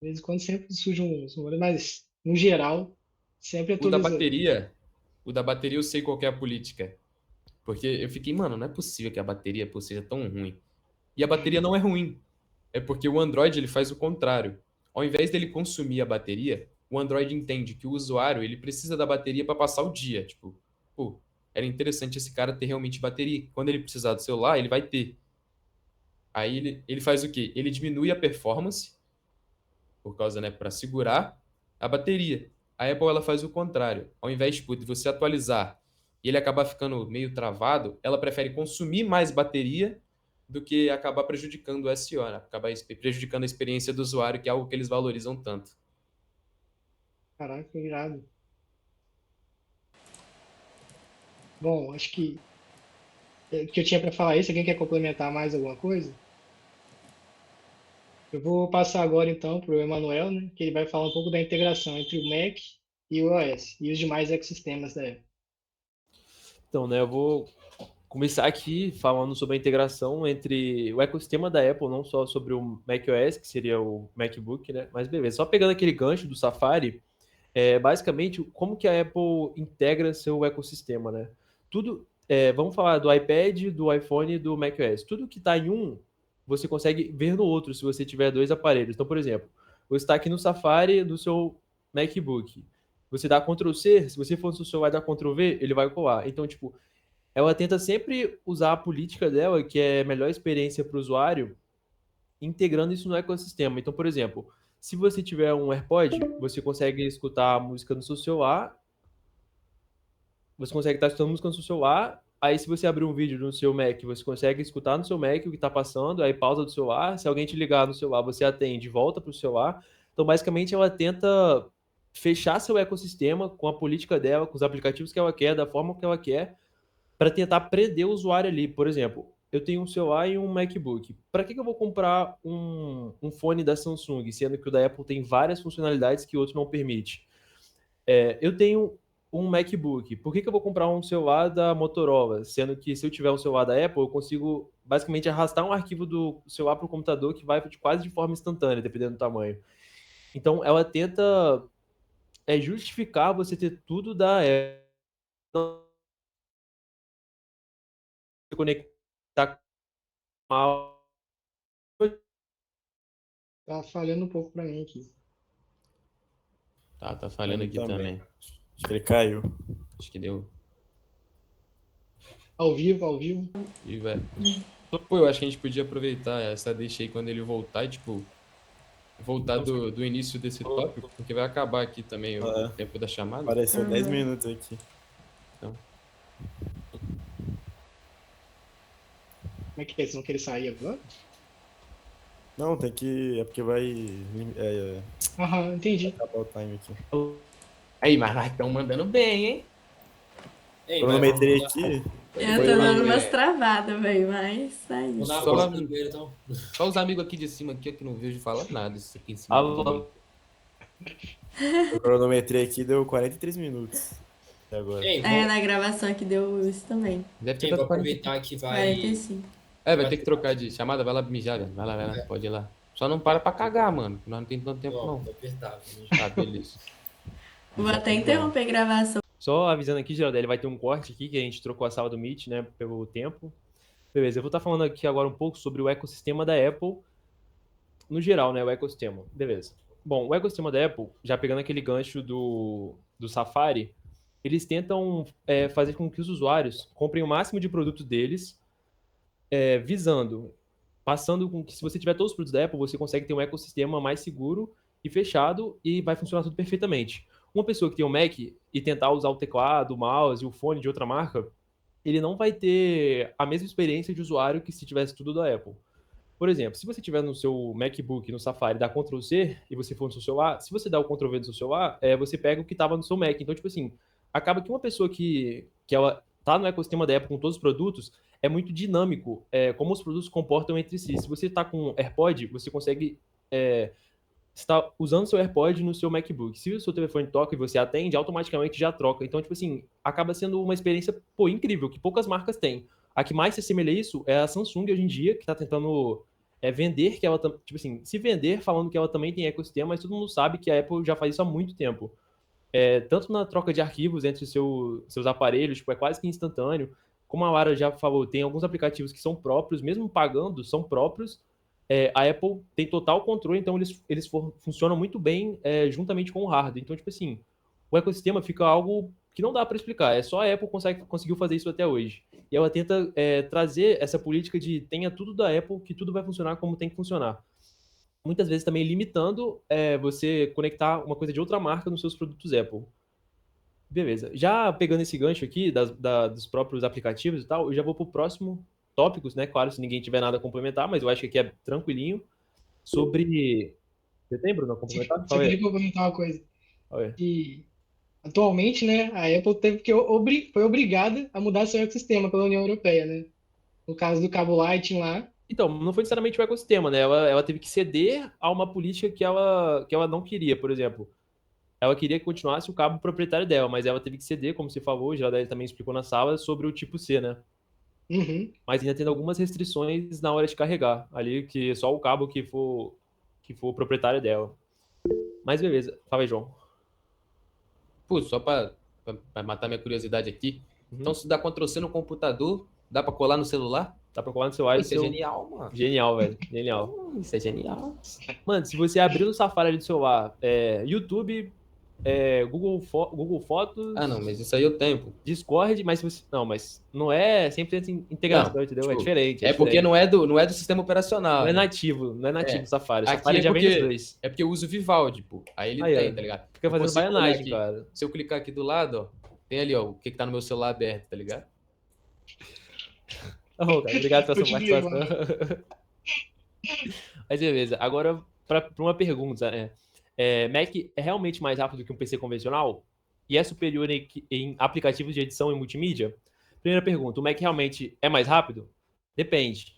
De vez em quando sempre surgem uns rumores, mas no geral, sempre O da atualiza. bateria, o da bateria eu sei qual que é a política. Porque eu fiquei, mano, não é possível que a bateria pô, seja tão ruim. E a bateria não é ruim. É porque o Android ele faz o contrário. Ao invés dele consumir a bateria, o Android entende que o usuário ele precisa da bateria para passar o dia. Tipo, pô, era interessante esse cara ter realmente bateria. Quando ele precisar do celular, ele vai ter. Aí ele faz o quê? Ele diminui a performance, por causa, né, para segurar a bateria. A Apple ela faz o contrário. Ao invés tipo, de você atualizar e ele acabar ficando meio travado, ela prefere consumir mais bateria do que acabar prejudicando o SEO, né? Acabar prejudicando a experiência do usuário, que é algo que eles valorizam tanto. Caraca, que irado. Bom, acho que eu tinha para falar isso. Alguém quer complementar mais alguma coisa? Eu vou passar agora então para o Emanuel, né? Que ele vai falar um pouco da integração entre o Mac e o iOS e os demais ecossistemas da Apple. Então, né, eu vou começar aqui falando sobre a integração entre o ecossistema da Apple, não só sobre o macOS, que seria o MacBook, né? Mas beleza, só pegando aquele gancho do Safari, basicamente como que a Apple integra seu ecossistema, né? Tudo, vamos falar do iPad, do iPhone e do macOS. Tudo que está em um, você consegue ver no outro se você tiver dois aparelhos. Então, por exemplo, você está aqui no Safari do seu MacBook. Você dá Ctrl C, se você for no seu celular dar Ctrl V, ele vai colar. Então, tipo, ela tenta sempre usar a política dela, que é a melhor experiência para o usuário, integrando isso no ecossistema. Então, por exemplo, se você tiver um AirPod, você consegue escutar a música no seu celular, você consegue estar escutando música no seu celular, aí se você abrir um vídeo no seu Mac, você consegue escutar no seu Mac o que está passando, aí pausa do celular, se alguém te ligar no celular, você atende, volta para o celular. Então, basicamente, ela tenta fechar seu ecossistema com a política dela, com os aplicativos que ela quer, da forma que ela quer, para tentar prender o usuário ali. Por exemplo, eu tenho um celular e um MacBook. Para que eu vou comprar um fone da Samsung, sendo que o da Apple tem várias funcionalidades que o outro não permite? Eu tenho um MacBook. Por que eu vou comprar um celular da Motorola? Sendo que se eu tiver um celular da Apple, eu consigo basicamente arrastar um arquivo do celular para o computador que vai quase de forma instantânea, dependendo do tamanho. Então, ela tenta justificar você ter tudo da Apple, se conectar com a Tá falhando um pouco para mim aqui. Tá Pra falhando mim aqui também. também. Acho que ele caiu. Acho que deu. Ao vivo, ao vivo. E, velho. Pô, eu acho que a gente podia aproveitar essa deixa aí quando ele voltar e, tipo, voltar do início desse tópico, porque vai acabar aqui também o É, tempo da chamada. apareceu 10 Uhum. minutos aqui. Então, Como é que é? Vocês vão querer sair agora? Não, tem que. É porque vai Aham, entendi. acabar o time aqui. aí, mas nós estamos mandando bem, hein? Ei, Cronometrei vamos aqui. Eu Foi tô o- dando umas travadas, velho, mas aí. dar uma Só- pausa no banheiro, então. Só os amigos aqui de cima aqui, ó, que não vejo falar nada isso aqui em cima. Alô, Eu cronometrei aqui, deu 43 minutos. Até agora. Ei, É, na gravação aqui deu isso também. Deve ter vou dado 40. aproveitar que vai. 45. Vai ter que trocar de chamada, vai lá mijar, velho. Vai lá, pode ir lá. Só não para pra cagar, mano, que nós não tem tanto tempo, Ó, não. tô apertado. Tá, beleza. Vou até interromper a gravação. só avisando aqui, Geraldo, vai ter um corte aqui, que a gente trocou a sala do Meet, né, pelo tempo. Beleza, eu vou estar falando aqui agora um pouco sobre o ecossistema da Apple, no geral, né, o ecossistema. Beleza. Bom, o ecossistema da Apple, já pegando aquele gancho do Safari, eles tentam fazer com que os usuários comprem o máximo de produtos deles, visando, passando com que se você tiver todos os produtos da Apple, você consegue ter um ecossistema mais seguro e fechado e vai funcionar tudo perfeitamente. Uma pessoa que tem um Mac e tentar usar o teclado, o mouse e o fone de outra marca, ele não vai ter a mesma experiência de usuário que se tivesse tudo da Apple. Por exemplo, se você tiver no seu MacBook, no Safari, dá Ctrl+C e você for no seu celular, se você dá o Ctrl+V do seu celular, você pega o que estava no seu Mac. Então, tipo assim, acaba que uma pessoa que ela tá no ecossistema da Apple com todos os produtos, é muito dinâmico como os produtos se comportam entre si. Se você está com AirPod, você consegue estar usando seu AirPod no seu MacBook. Se o seu telefone toca e você atende, automaticamente já troca. Então, tipo assim, acaba sendo uma experiência, pô, incrível, que poucas marcas têm. A que mais se assemelha a isso é a Samsung hoje em dia, que está tentando vender que ela, tipo assim, se vender falando que ela também tem ecossistema, mas todo mundo sabe que a Apple já faz isso há muito tempo. Tanto na troca de arquivos entre seus aparelhos, tipo, é quase que instantâneo. Como a Lara já falou, tem alguns aplicativos que são próprios, mesmo pagando, são próprios. A Apple tem total controle, então eles funcionam muito bem juntamente com o hardware. Então, tipo assim, o ecossistema fica algo que não dá para explicar. É só a Apple conseguiu fazer isso até hoje. E ela tenta trazer essa política de tenha tudo da Apple, que tudo vai funcionar como tem que funcionar. Muitas vezes também limitando você conectar uma coisa de outra marca nos seus produtos Apple. Beleza. Já pegando esse gancho aqui dos próprios aplicativos e tal, eu já vou pro próximo tópicos, né? Claro, se ninguém tiver nada a complementar, mas eu acho que aqui é tranquilinho. Sobre. Você tem, Bruno, a complementar? Só Fala aí. queria comentar uma coisa. Fala aí. Que atualmente, né, a Apple teve que foi obrigada a mudar seu ecossistema pela União Europeia, né? No caso do cabo Lightning lá. Então, não foi necessariamente o ecossistema, né? Ela teve que ceder a uma política que ela não queria, por exemplo. Ela queria que continuasse o cabo proprietário dela, mas ela teve que ceder, como você falou, o Geraldo também explicou na sala, sobre o tipo C, né? Uhum. Mas ainda tendo algumas restrições na hora de carregar, ali, que só o cabo que for proprietário dela. Mas beleza. Fala aí, João. Pô, só pra matar minha curiosidade aqui. Uhum. Então, se dá Ctrl+C no computador, dá pra colar no celular? Dá pra colar no celular. Isso é genial, mano. Genial, velho. Genial. Isso é genial. Mano, se você abrir no Safari ali do celular, YouTube, Google Fotos, Ah, não, mas isso aí eu tenho, pô. Discord, mas se você... Não, mas não é 100% integração, Não, entendeu? tipo, É diferente. É porque diferente. não é do sistema operacional. Não é né? nativo do Safari. O Aqui Safari é já vem porque- dos dois. É porque eu uso Vivaldi, pô. Aí ele Aí, tem, ó. tá ligado? Fica Eu fazendo consigo olhar baianagem, aqui. cara. Se eu clicar aqui do lado, ó, tem ali, ó, o que tá no meu celular aberto, tá ligado? Tá bom, cara. Obrigado pela sua Continua, participação. Mas beleza. Agora, pra uma pergunta, né? Mac é realmente mais rápido que um PC convencional? E é superior em aplicativos de edição e multimídia? Primeira pergunta, o Mac realmente é mais rápido? Depende.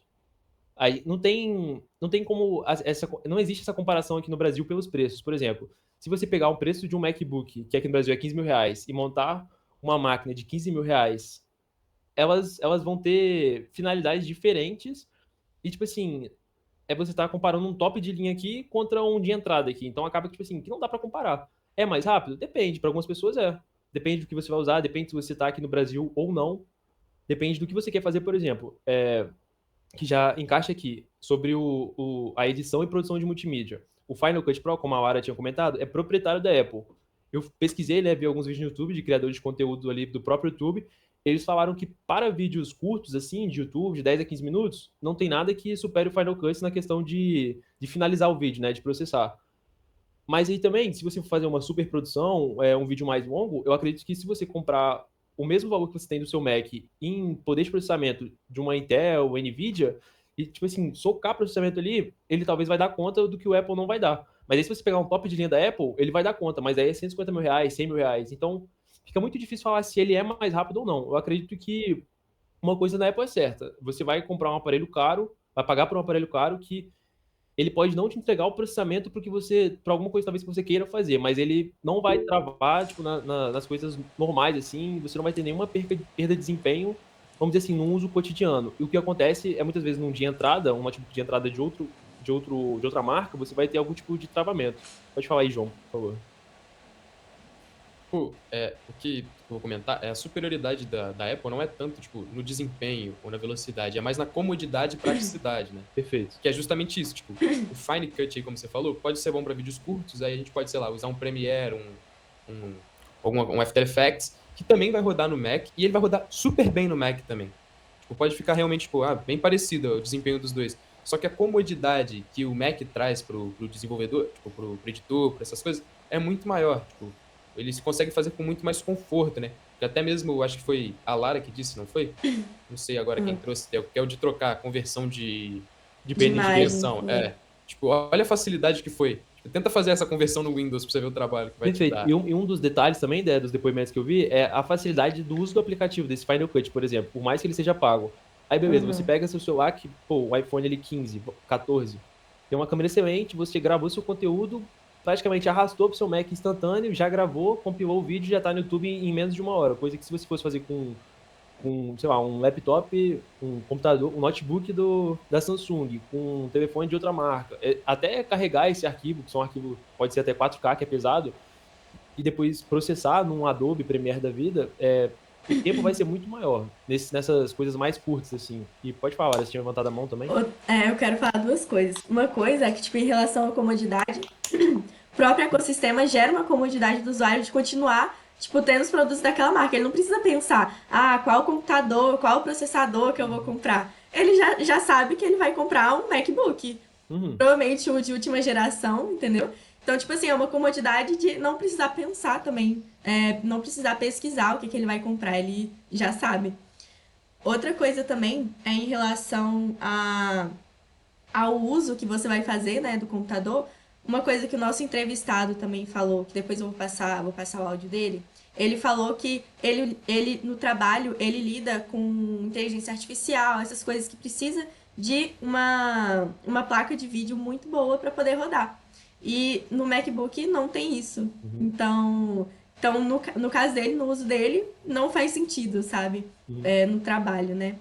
Aí não tem como não existe essa comparação aqui no Brasil pelos preços. Por exemplo, se você pegar o preço de um MacBook, que aqui no Brasil é 15 mil reais, e montar uma máquina de 15 mil reais, elas vão ter finalidades diferentes. E, tipo assim, você tá comparando um top de linha aqui contra um de entrada aqui. Então acaba que, tipo assim, que não dá pra comparar. É mais rápido? Depende. Para algumas pessoas é. Depende do que você vai usar, depende se você tá aqui no Brasil ou não. Depende do que você quer fazer, por exemplo. Que já encaixa aqui sobre a edição e produção de multimídia. O Final Cut Pro, como a Lara tinha comentado, é proprietário da Apple. Eu pesquisei, né, vi alguns vídeos no YouTube de criadores de conteúdo ali do próprio YouTube, eles falaram que para vídeos curtos, assim, de YouTube, de 10 a 15 minutos, não tem nada que supere o Final Cut na questão de finalizar o vídeo, né, de processar. Mas aí também, se você for fazer uma super produção, um vídeo mais longo, eu acredito que se você comprar o mesmo valor que você tem do seu Mac em poder de processamento de uma Intel, Nvidia, e, tipo assim, socar processamento ali, ele talvez vai dar conta do que o Apple não vai dar. Mas aí se você pegar um top de linha da Apple, ele vai dar conta, mas aí é 150 mil reais, 100 mil reais. Então, fica muito difícil falar se ele é mais rápido ou não. Eu acredito que uma coisa na Apple é certa. Você vai comprar um aparelho caro, vai pagar por um aparelho caro que ele pode não te entregar o processamento porque você, para alguma coisa talvez que você queira fazer, mas ele não vai travar, tipo, nas coisas normais, assim, você não vai ter nenhuma perda de desempenho, vamos dizer assim, no uso cotidiano. E o que acontece é muitas vezes num dia de entrada, uma tipo de entrada de outra marca, você vai ter algum tipo de travamento. Pode falar aí, João, por favor. Tipo, o que eu vou comentar é a superioridade da Apple não é tanto, tipo, no desempenho ou na velocidade, é mais na comodidade e praticidade, né? Perfeito. Que é justamente isso, tipo, o Fine Cut aí, como você falou, pode ser bom para vídeos curtos, aí a gente pode, sei lá, usar um Premiere, um After Effects, que também vai rodar no Mac, e ele vai rodar super bem no Mac também. Tipo, pode ficar realmente, tipo, bem parecido o desempenho dos dois. Só que a comodidade que o Mac traz pro desenvolvedor, tipo, pro editor, pra essas coisas, é muito maior, tipo, eles conseguem fazer com muito mais conforto, né? Porque até mesmo, acho que foi a Lara que disse, não foi? Não sei agora quem trouxe, que é o de trocar a conversão de De De PNG. imagem. dimensão. Tipo, olha a facilidade que foi. Tipo, tenta fazer essa conversão no Windows pra você ver o trabalho que vai te Perfeito. dar. E um dos detalhes também, né, dos depoimentos que eu vi, é a facilidade do uso do aplicativo, desse Final Cut, por exemplo, por mais que ele seja pago. Aí, beleza, você pega seu celular, que, pô, o iPhone ali 15, 14, tem uma câmera excelente, você gravou seu conteúdo, praticamente arrastou pro seu Mac instantâneo, já gravou, compilou o vídeo, já tá no YouTube em menos de uma hora. Coisa que se você fosse fazer com, sei lá, um laptop, um computador, um notebook da Samsung, com um telefone de outra marca, até carregar esse arquivo, que são arquivos, pode ser até 4K, que é pesado, e depois processar num Adobe Premiere da vida, o tempo vai ser muito maior nessas coisas mais curtas, assim. E pode falar, você tinha levantado a mão também? Eu quero falar duas coisas. Uma coisa é que, tipo, em relação à comodidade, o próprio ecossistema gera uma comodidade do usuário de continuar, tipo, tendo os produtos daquela marca. Ele não precisa pensar, qual computador, qual processador que eu vou comprar. Ele já sabe que ele vai comprar um MacBook. Uhum. Provavelmente o de última geração, entendeu? Então, tipo assim, é uma comodidade de não precisar pensar também. Não precisar pesquisar o que ele vai comprar, ele já sabe. Outra coisa também é em relação ao uso que você vai fazer, né, do computador. Uma coisa que o nosso entrevistado também falou, que depois eu vou passar o áudio dele. Ele falou que ele no trabalho, ele lida com inteligência artificial, essas coisas que precisa de uma placa de vídeo muito boa para poder rodar. E no MacBook não tem isso. Então no caso dele, no uso dele, não faz sentido, sabe? No trabalho, né?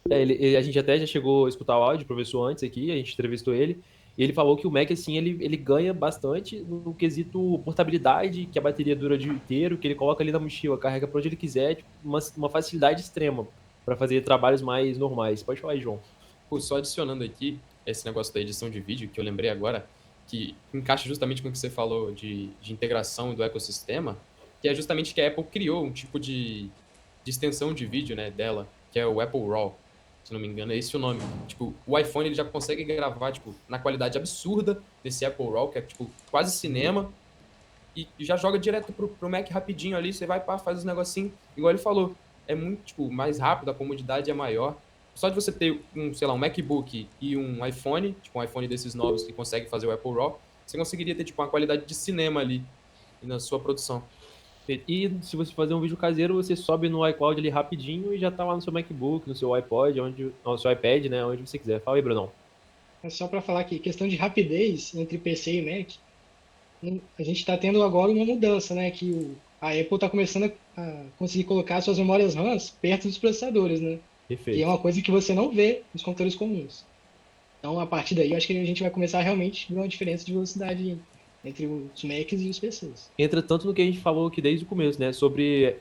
A gente até já chegou a escutar o áudio do professor antes aqui, a gente entrevistou ele, e ele falou que o Mac, assim, ele ganha bastante no quesito portabilidade, que a bateria dura o dia inteiro, que ele coloca ali na mochila, carrega para onde ele quiser, tipo, uma facilidade extrema para fazer trabalhos mais normais. Pode falar aí, João. Pô, só adicionando aqui esse negócio da edição de vídeo, que eu lembrei agora, que encaixa justamente com o que você falou de integração do ecossistema, que é justamente que a Apple criou um tipo de extensão de vídeo, né, dela, que é o Apple RAW. Se não me engano, é esse o nome. Tipo, o iPhone ele já consegue gravar, tipo, na qualidade absurda desse Apple RAW, que é, tipo, quase cinema, e já joga direto pro Mac rapidinho ali, você vai, faz os negocinhos, igual ele falou. É muito, tipo, mais rápido, a comodidade é maior. Só de você ter sei lá, um MacBook e um iPhone, tipo, um iPhone desses novos que consegue fazer o Apple RAW, você conseguiria ter, tipo, uma qualidade de cinema ali na sua produção. E se você fazer um vídeo caseiro, você sobe no iCloud ali rapidinho e já tá lá no seu MacBook, no seu iPod, no seu iPad, né, onde você quiser. Fala aí, Brunão. É só para falar aqui, questão de rapidez entre PC e Mac, a gente está tendo agora uma mudança, né? Que a Apple está começando a conseguir colocar suas memórias RAMs perto dos processadores, né? E é Perfeito. uma coisa que você não vê nos computadores comuns. Então, a partir daí, eu acho que a gente vai começar a realmente ver uma diferença de velocidade entre os Macs e os PCs. Entra tanto no que a gente falou aqui desde o começo, né? Sobre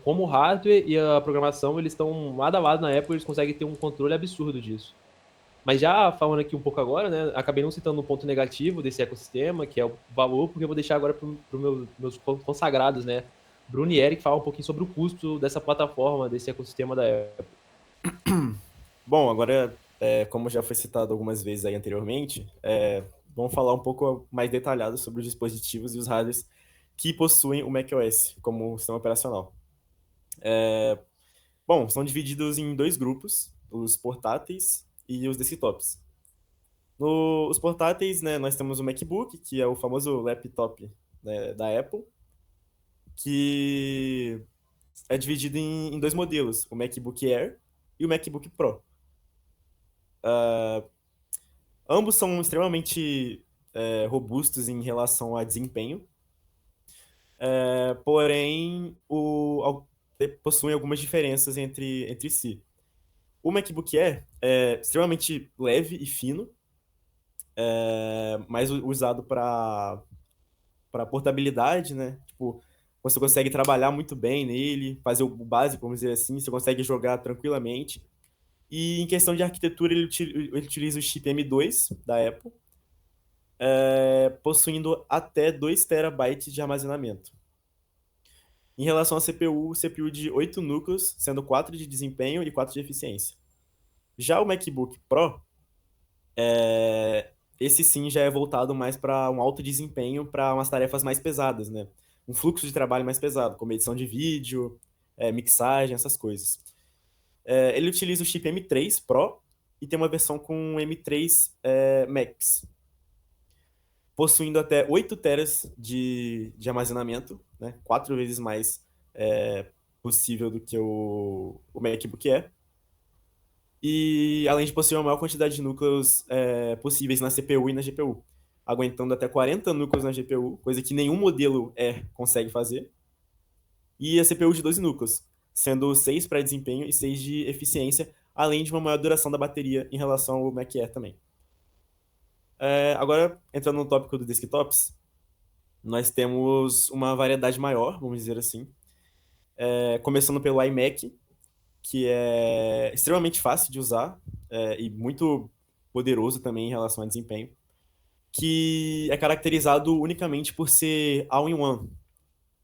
como o hardware e a programação, eles estão lado a lado na Apple, eles conseguem ter um controle absurdo disso. Mas já falando aqui um pouco agora, né? Acabei não citando um ponto negativo desse ecossistema, que é o valor, porque eu vou deixar agora para meus consagrados, né? Bruno e Eric falar um pouquinho sobre o custo dessa plataforma, desse ecossistema da Apple. Bom, agora, como já foi citado algumas vezes aí anteriormente, vamos falar um pouco mais detalhado sobre os dispositivos e os hardwares que possuem o macOS como sistema operacional. Bom, são divididos em dois grupos, os portáteis e os desktops. Os portáteis, né, nós temos o MacBook, que é o famoso laptop, né, da Apple, que é dividido em dois modelos, o MacBook Air e o MacBook Pro. Ambos são extremamente robustos em relação a desempenho, porém possuem algumas diferenças entre si. O MacBook Air é extremamente leve e fino, mais usado para portabilidade, né? Tipo, você consegue trabalhar muito bem nele, fazer o básico, vamos dizer assim, você consegue jogar tranquilamente. E em questão de arquitetura, ele utiliza o chip M2 da Apple, possuindo até 2 terabytes de armazenamento. Em relação à CPU de 8 núcleos, sendo 4 de desempenho e 4 de eficiência. Já o MacBook Pro, esse sim já é voltado mais para um alto desempenho, para umas tarefas mais pesadas, né? Um fluxo de trabalho mais pesado, como edição de vídeo, mixagem, essas coisas. Ele utiliza o chip M3 Pro e tem uma versão com M3 Max, possuindo até 8 teras de armazenamento, né? 4 vezes mais possível do que o MacBook Air. E além de possuir uma maior quantidade de núcleos possíveis na CPU e na GPU, aguentando até 40 núcleos na GPU, coisa que nenhum modelo consegue fazer. E a CPU de 12 núcleos, sendo 6 para desempenho e 6 de eficiência, além de uma maior duração da bateria em relação ao Mac Air também. Agora, entrando no tópico dos desktops, nós temos uma variedade maior, vamos dizer assim, começando pelo iMac, que é extremamente fácil de usar e muito poderoso também em relação a desempenho, que é caracterizado unicamente por ser all-in-one,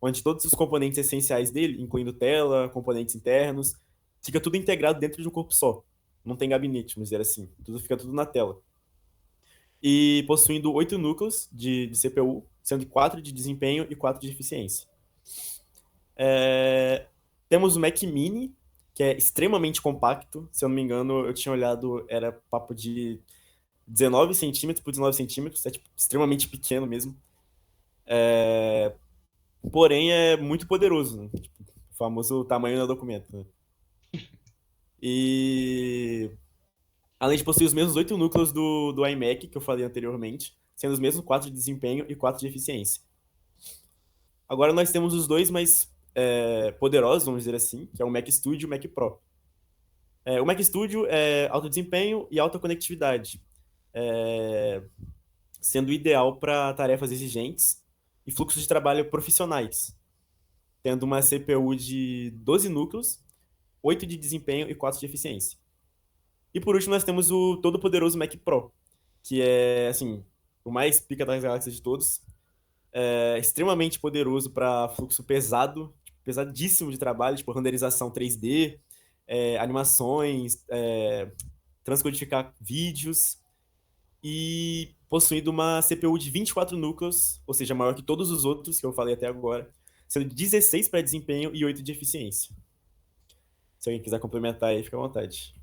onde todos os componentes essenciais dele, incluindo tela, componentes internos, fica tudo integrado dentro de um corpo só. Não tem gabinete, vamos dizer assim. Fica tudo na tela. E possuindo 8 núcleos de CPU, sendo 4 de desempenho e 4 de eficiência. Temos o Mac Mini, que é extremamente compacto. Se eu não me engano, eu tinha olhado, era papo de 19 centímetros por 19 centímetros. É tipo, extremamente pequeno mesmo. Porém, é muito poderoso, né? Tipo, o famoso tamanho do documento, né? E além de possuir os mesmos 8 núcleos do iMac, que eu falei anteriormente, sendo os mesmos 4 de desempenho e 4 de eficiência. Agora nós temos os dois mais poderosos, vamos dizer assim, que é o Mac Studio e o Mac Pro. O Mac Studio é alto desempenho e alta conectividade, sendo ideal para tarefas exigentes e fluxos de trabalho profissionais, tendo uma CPU de 12 núcleos, 8 de desempenho e 4 de eficiência. E por último, nós temos o todo-poderoso Mac Pro, que é, assim, o mais pica das galáxias de todos. Extremamente poderoso para fluxo pesado, pesadíssimo de trabalho, tipo renderização 3D, animações, transcodificar vídeos, e possuindo uma CPU de 24 núcleos, ou seja, maior que todos os outros que eu falei até agora, sendo 16 para desempenho e 8 de eficiência. Se alguém quiser complementar aí, fica à vontade.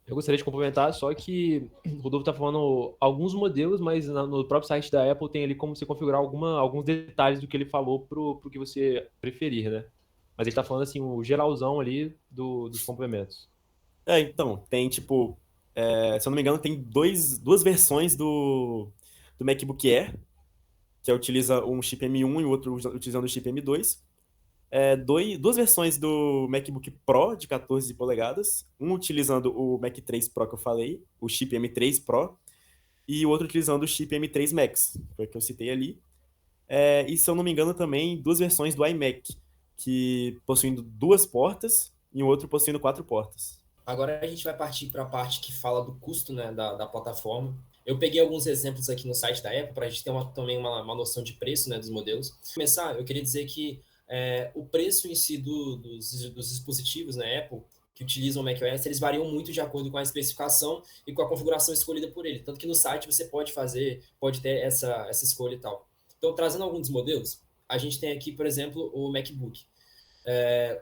Eu gostaria de complementar, só que o Rodolfo está falando alguns modelos, mas no próprio site da Apple tem ali como você configurar alguns detalhes do que ele falou pro que você preferir, né? Mas ele está falando assim, o geralzão ali dos complementos. Então, tem tipo, se eu não me engano, tem duas versões do MacBook Air, que utiliza um chip M1 e o outro utilizando o chip M2. Duas versões do MacBook Pro de 14 polegadas, um utilizando o Mac 3 Pro que eu falei, o chip M3 Pro, e o outro utilizando o chip M3 Max, foi o que eu citei ali. E se eu não me engano também, duas versões do iMac, que possuindo 2 portas e o outro possuindo 4 portas. Agora a gente vai partir para a parte que fala do custo, né, da plataforma. Eu peguei alguns exemplos aqui no site da Apple para a gente ter também uma noção de preço, né, dos modelos. Para começar, eu queria dizer que o preço em si dos dispositivos, né, Apple, que utilizam o macOS, eles variam muito de acordo com a especificação e com a configuração escolhida por ele. Tanto que no site você pode ter essa escolha e tal. Então, trazendo alguns modelos, a gente tem aqui, por exemplo, o MacBook.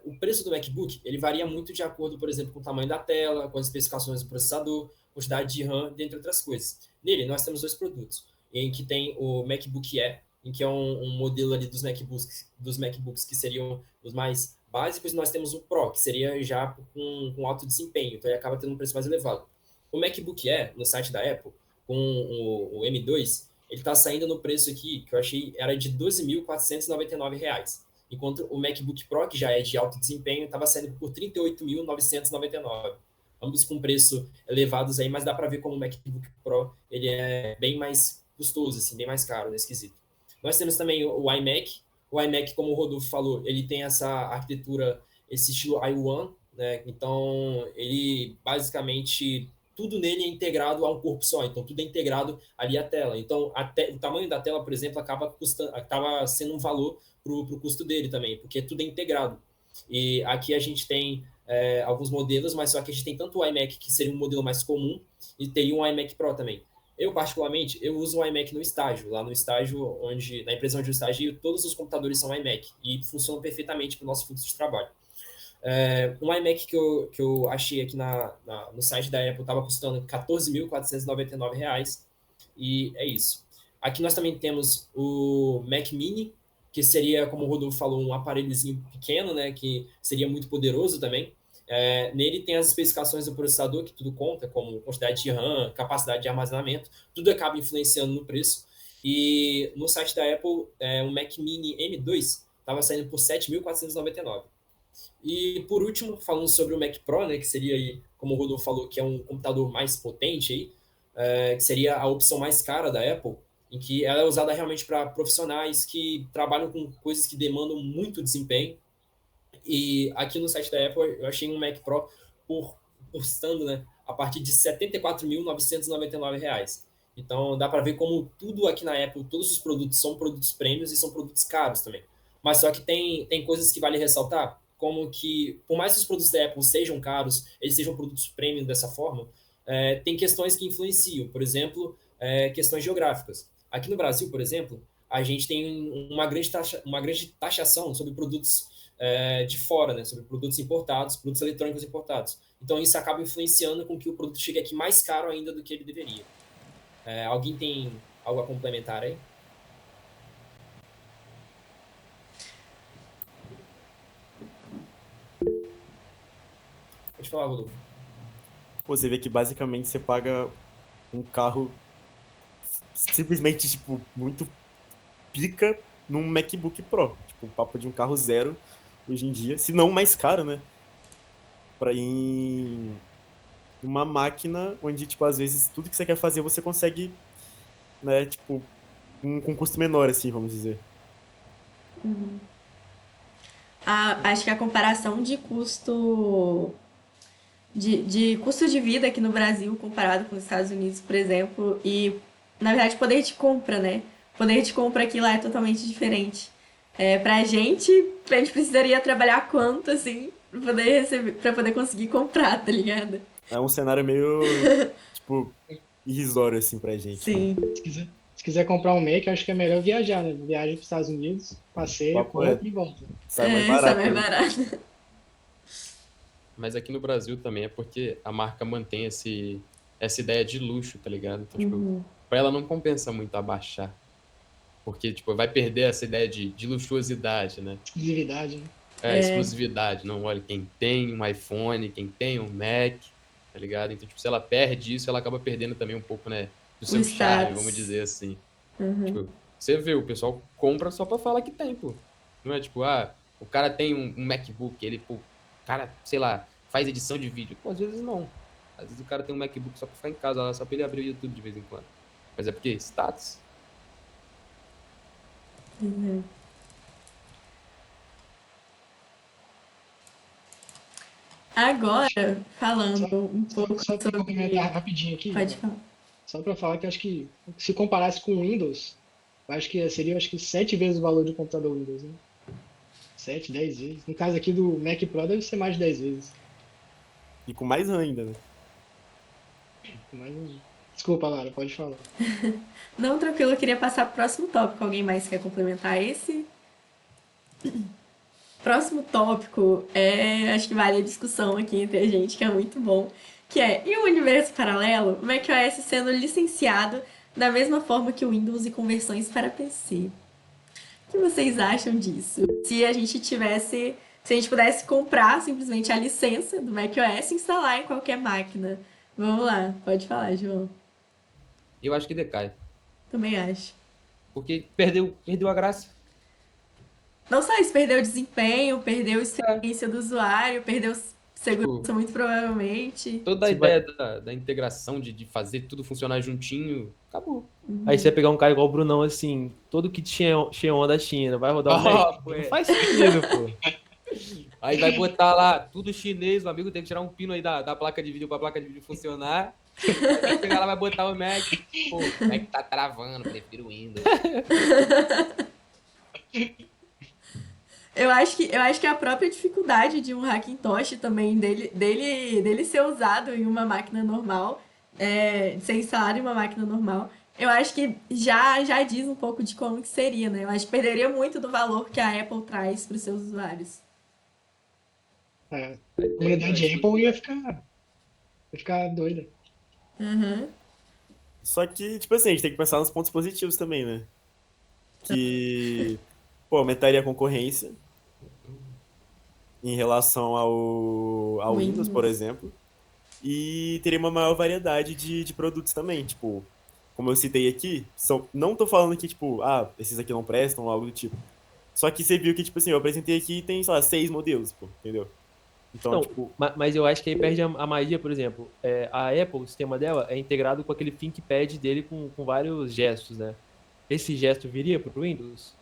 O preço do MacBook, ele varia muito de acordo, por exemplo, com o tamanho da tela, com as especificações do processador, quantidade de RAM, dentre outras coisas. Nele, nós temos 2 produtos, em que tem o MacBook Air, em que é um modelo ali dos MacBooks que seriam os mais básicos, e nós temos o Pro, que seria já com alto desempenho, então ele acaba tendo um preço mais elevado. O MacBook Air, no site da Apple, com o M2, ele está saindo no preço aqui, que eu achei, era de R$ 12.499, enquanto o MacBook Pro, que já é de alto desempenho, estava saindo por R$ 38.999. Ambos com preço elevados aí, mas dá para ver como o MacBook Pro ele é bem mais custoso, assim, bem mais caro nesse quesito. Nós temos também o iMac. O iMac, como o Rodolfo falou, ele tem essa arquitetura, esse estilo i1, né? Então, ele basicamente tudo nele é integrado a um corpo só. Então, tudo é integrado ali à tela. Então, o tamanho da tela, por exemplo, acaba sendo um valor para o custo dele também, porque tudo é integrado. E aqui a gente tem alguns modelos, mas só que a gente tem tanto o iMac, que seria um modelo mais comum, e teria um iMac Pro também. Eu, particularmente, eu uso o iMac no estágio. Lá no estágio, na empresa onde eu estagio, todos os computadores são iMac e funcionam perfeitamente para o nosso fluxo de trabalho. Um iMac que eu achei aqui no site da Apple estava custando R$ 14.499, e é isso. Aqui nós também temos o Mac Mini, que seria, como o Rodolfo falou, um aparelhozinho pequeno, né, que seria muito poderoso também. Nele tem as especificações do processador, que tudo conta, como quantidade de RAM, capacidade de armazenamento, tudo acaba influenciando no preço. E no site da Apple, um Mac Mini M2 estava saindo por R$ 7.499. E por último, falando sobre o Mac Pro, né, que seria aí, como o Rodolfo falou, que é um computador mais potente aí, que seria a opção mais cara da Apple, em que ela é usada realmente para profissionais que trabalham com coisas que demandam muito desempenho. E aqui no site da Apple eu achei um Mac Pro custando, né, a partir de R$ 74.999. Então dá para ver como tudo aqui na Apple, todos os produtos são produtos premiums e são produtos caros também. Mas só que tem coisas que vale ressaltar, como que, por mais que os produtos da Apple sejam caros, eles sejam produtos premium dessa forma, tem questões que influenciam. Por exemplo, questões geográficas. Aqui no Brasil, por exemplo, a gente tem uma grande taxação sobre produtos de fora, né? Sobre produtos importados, produtos eletrônicos importados. Então, isso acaba influenciando com que o produto chegue aqui mais caro ainda do que ele deveria. Alguém tem algo a complementar aí? Pode falar, Rodolfo. Pô, você vê que basicamente você paga um carro simplesmente, tipo, muito pica num MacBook Pro. Tipo, o papo de um carro zero hoje em dia, se não mais caro, né? Pra ir em uma máquina onde, tipo, às vezes tudo que você quer fazer você consegue, né, tipo, com custo menor, assim, vamos dizer. Acho que a comparação de custo de custo de vida aqui no Brasil comparado com os Estados Unidos, por exemplo, e na verdade poder de compra, né? Poder de compra aqui lá é totalmente diferente. Pra gente precisaria trabalhar quanto, assim, pra poder receber, pra poder conseguir comprar, tá ligado? É um cenário meio, tipo, irrisório, assim, pra gente. Sim. Se quiser comprar um Mac, eu acho que é melhor viajar, né? Viaja para os Estados Unidos, passeia, Papo é. compra e volta. Sai mais Sai barato. mais né? barato. Mas aqui no Brasil também é porque a marca mantém essa ideia de luxo, tá ligado? Então, tipo, pra ela não compensa muito abaixar. Porque, tipo, vai perder essa ideia de luxuosidade, né? Exclusividade, né? Exclusividade. Não, olha, quem tem um iPhone, quem tem um Mac, tá ligado? Então, tipo, se ela perde isso, ela acaba perdendo também um pouco, né, do seu charme, status. vamos dizer assim. Tipo, você vê, o pessoal compra só pra falar que tem, pô. Não é tipo, o cara tem um MacBook, ele, pô, o cara, sei lá, faz edição de vídeo. Pô, às vezes não. Às vezes o cara tem um MacBook só pra ficar em casa, lá, só pra ele abrir o YouTube de vez em quando. Mas é porque status. Agora, falando um pouco Só para sobre... complementar rapidinho aqui, Pode falar. Só para falar que eu acho que se comparasse com o Windows, eu acho que seria acho que 7 vezes o valor de um computador Windows, né? 7, 10 vezes. No caso aqui do Mac Pro deve ser mais de 10 vezes. E com mais RAM ainda, né? Mas, desculpa, Lara, pode falar. Não, tranquilo, eu queria passar pro próximo tópico. Alguém mais quer complementar esse? Próximo tópico acho que vale a discussão aqui entre a gente, que é muito bom, que é, em um universo paralelo, o macOS sendo licenciado da mesma forma que o Windows e conversões para PC. O que vocês acham disso? Se a gente pudesse comprar simplesmente a licença do macOS e instalar em qualquer máquina. Vamos lá, pode falar, João. Eu acho que decai. Também acho. Porque perdeu a graça. Não só isso, perdeu o desempenho, perdeu a É, experiência do usuário, perdeu tipo, segurança muito provavelmente. toda a Se vai- ideia da integração, de fazer tudo funcionar juntinho, acabou. Aí você vai pegar um cara igual o Brunão, assim, todo que tinha onda da China, vai rodar o Mac. Pô, Não faz sentido, pô. Aí vai botar lá tudo chinês, o amigo tem que tirar um pino aí da placa de vídeo pra placa de vídeo funcionar. Aí vai pegar lá, vai botar o Mac. Pô, o Mac tá travando, prefiro o Windows. Eu acho que a própria dificuldade de um Hackintosh também, dele ser usado em uma máquina normal, de ser instalado em uma máquina normal, eu acho que já diz um pouco de como que seria, né? Eu acho que perderia muito do valor que a Apple traz para os seus usuários. A comunidade Apple ia ficar doida. Uhum. Só que, tipo assim, a gente tem que pensar nos pontos positivos também, né? Que, pô, aumentaria a concorrência em relação ao Windows, por Windows. exemplo. E teria uma maior variedade de produtos também. Tipo, como eu citei aqui, não tô falando que, tipo, esses aqui não prestam ou algo do tipo. Só que você viu que, tipo assim, eu apresentei aqui e tem, sei lá, 6 modelos, pô, entendeu? Então, Não, tipo, mas eu acho que aí perde a magia, por exemplo. A Apple, o sistema dela é integrado com aquele ThinkPad dele com vários gestos, né? Esse gesto viria pro Windows?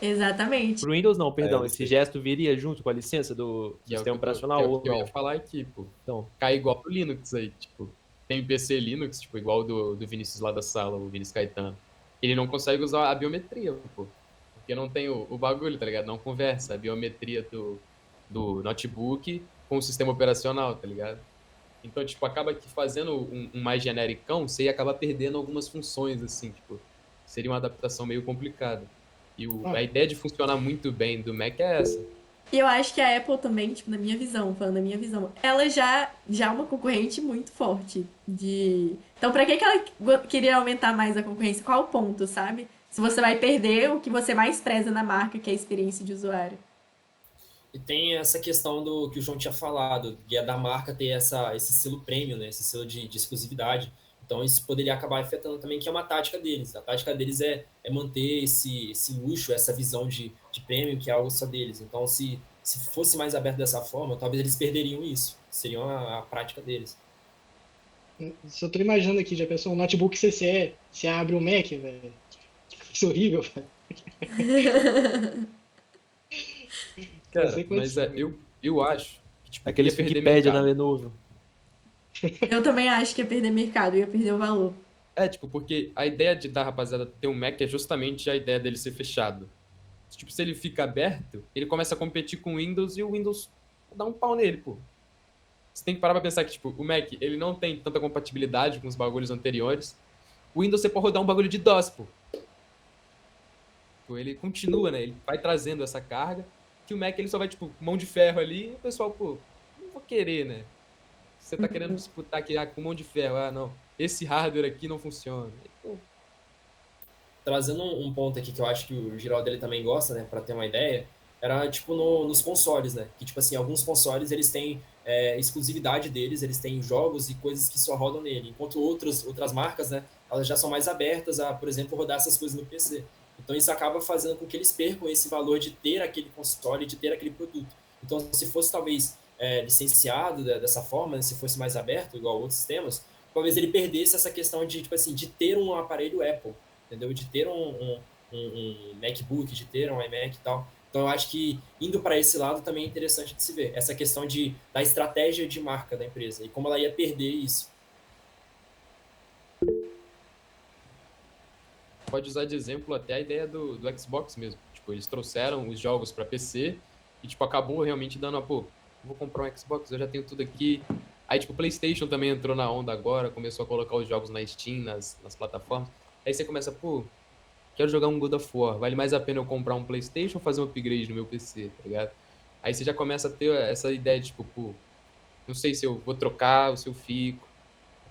Exatamente. Pro Windows não, eu perdão. não Esse sei. gesto viria junto com a licença do Que é o sistema que operacional ou eu ia não? falar aqui, pô. Então, Cai igual pro Linux aí, tipo. Tem PC Linux, tipo, igual do Vinícius lá da sala, o Vinícius Caetano. Ele não consegue usar a biometria, pô. Porque não tem o bagulho, tá ligado? Não conversa a biometria do notebook com o sistema operacional, tá ligado? Então, tipo, acaba que fazendo um mais genericão, você ia acabar perdendo algumas funções, assim, tipo, seria uma adaptação meio complicada. E a ideia de funcionar muito bem do Mac é essa. E eu acho que a Apple também, tipo, na minha visão, falando da minha visão, ela já é uma concorrente muito forte de... Então, pra que ela queria aumentar mais a concorrência? Qual o ponto, sabe? Se você vai perder o que você mais preza na marca, que é a experiência de usuário. E tem essa questão do que o João tinha falado, que é da marca ter esse selo premium, né? Esse selo de exclusividade. Então isso poderia acabar afetando também, que é uma tática deles. A tática deles é manter esse luxo, essa visão de premium, que é algo só deles. Então se fosse mais aberto dessa forma, talvez eles perderiam isso. Seria a prática deles. Só tô imaginando aqui, já pensou um notebook CCE, você abre o Mac, velho. Isso é horrível, velho. Cara, Sem mas condição. eu acho que, tipo, aquele ia perder Wikipedia na mercado. Lenovo. Eu também acho que ia perder mercado, ia perder o valor. É, tipo, porque a ideia da rapaziada ter um Mac é justamente a ideia dele ser fechado. Tipo, se ele fica aberto, ele começa a competir com o Windows e o Windows dá um pau nele, pô. Você tem que parar pra pensar que, tipo, o Mac, ele não tem tanta compatibilidade com os bagulhos anteriores. O Windows você pode rodar um bagulho de DOS, pô. Tipo, ele continua, né? Ele vai trazendo essa carga, que o Mac ele só vai, tipo, mão de ferro ali, e o pessoal, pô, não vou querer, né? Você tá querendo disputar aqui com mão de ferro, não. Esse hardware aqui não funciona. Pô, Trazendo um ponto aqui que eu acho que o Giraldo ele também gosta, né, para ter uma ideia, era tipo nos consoles, né? Que tipo assim, alguns consoles eles têm exclusividade deles, eles têm jogos e coisas que só rodam nele, enquanto outras marcas, né, elas já são mais abertas a, por exemplo, rodar essas coisas no PC. Então isso acaba fazendo com que eles percam esse valor de ter aquele console, de ter aquele produto. Então se fosse talvez licenciado dessa forma, né, se fosse mais aberto, igual outros sistemas, talvez ele perdesse essa questão de tipo assim, de ter um aparelho Apple, entendeu? De ter um MacBook, de ter um iMac e tal. Então eu acho que indo para esse lado também é interessante de se ver essa questão da estratégia de marca da empresa e como ela ia perder isso. pode usar de exemplo até a ideia do Xbox mesmo. Tipo, eles trouxeram os jogos para PC e, tipo, acabou realmente dando pô, vou comprar um Xbox, eu já tenho tudo aqui. Aí, tipo, o PlayStation também entrou na onda agora, começou a colocar os jogos na Steam, nas plataformas. Aí você começa, pô, quero jogar um God of War, vale mais a pena eu comprar um PlayStation ou fazer um upgrade no meu PC, tá ligado? Aí você já começa a ter essa ideia de, tipo, pô, não sei se eu vou trocar ou se eu fico.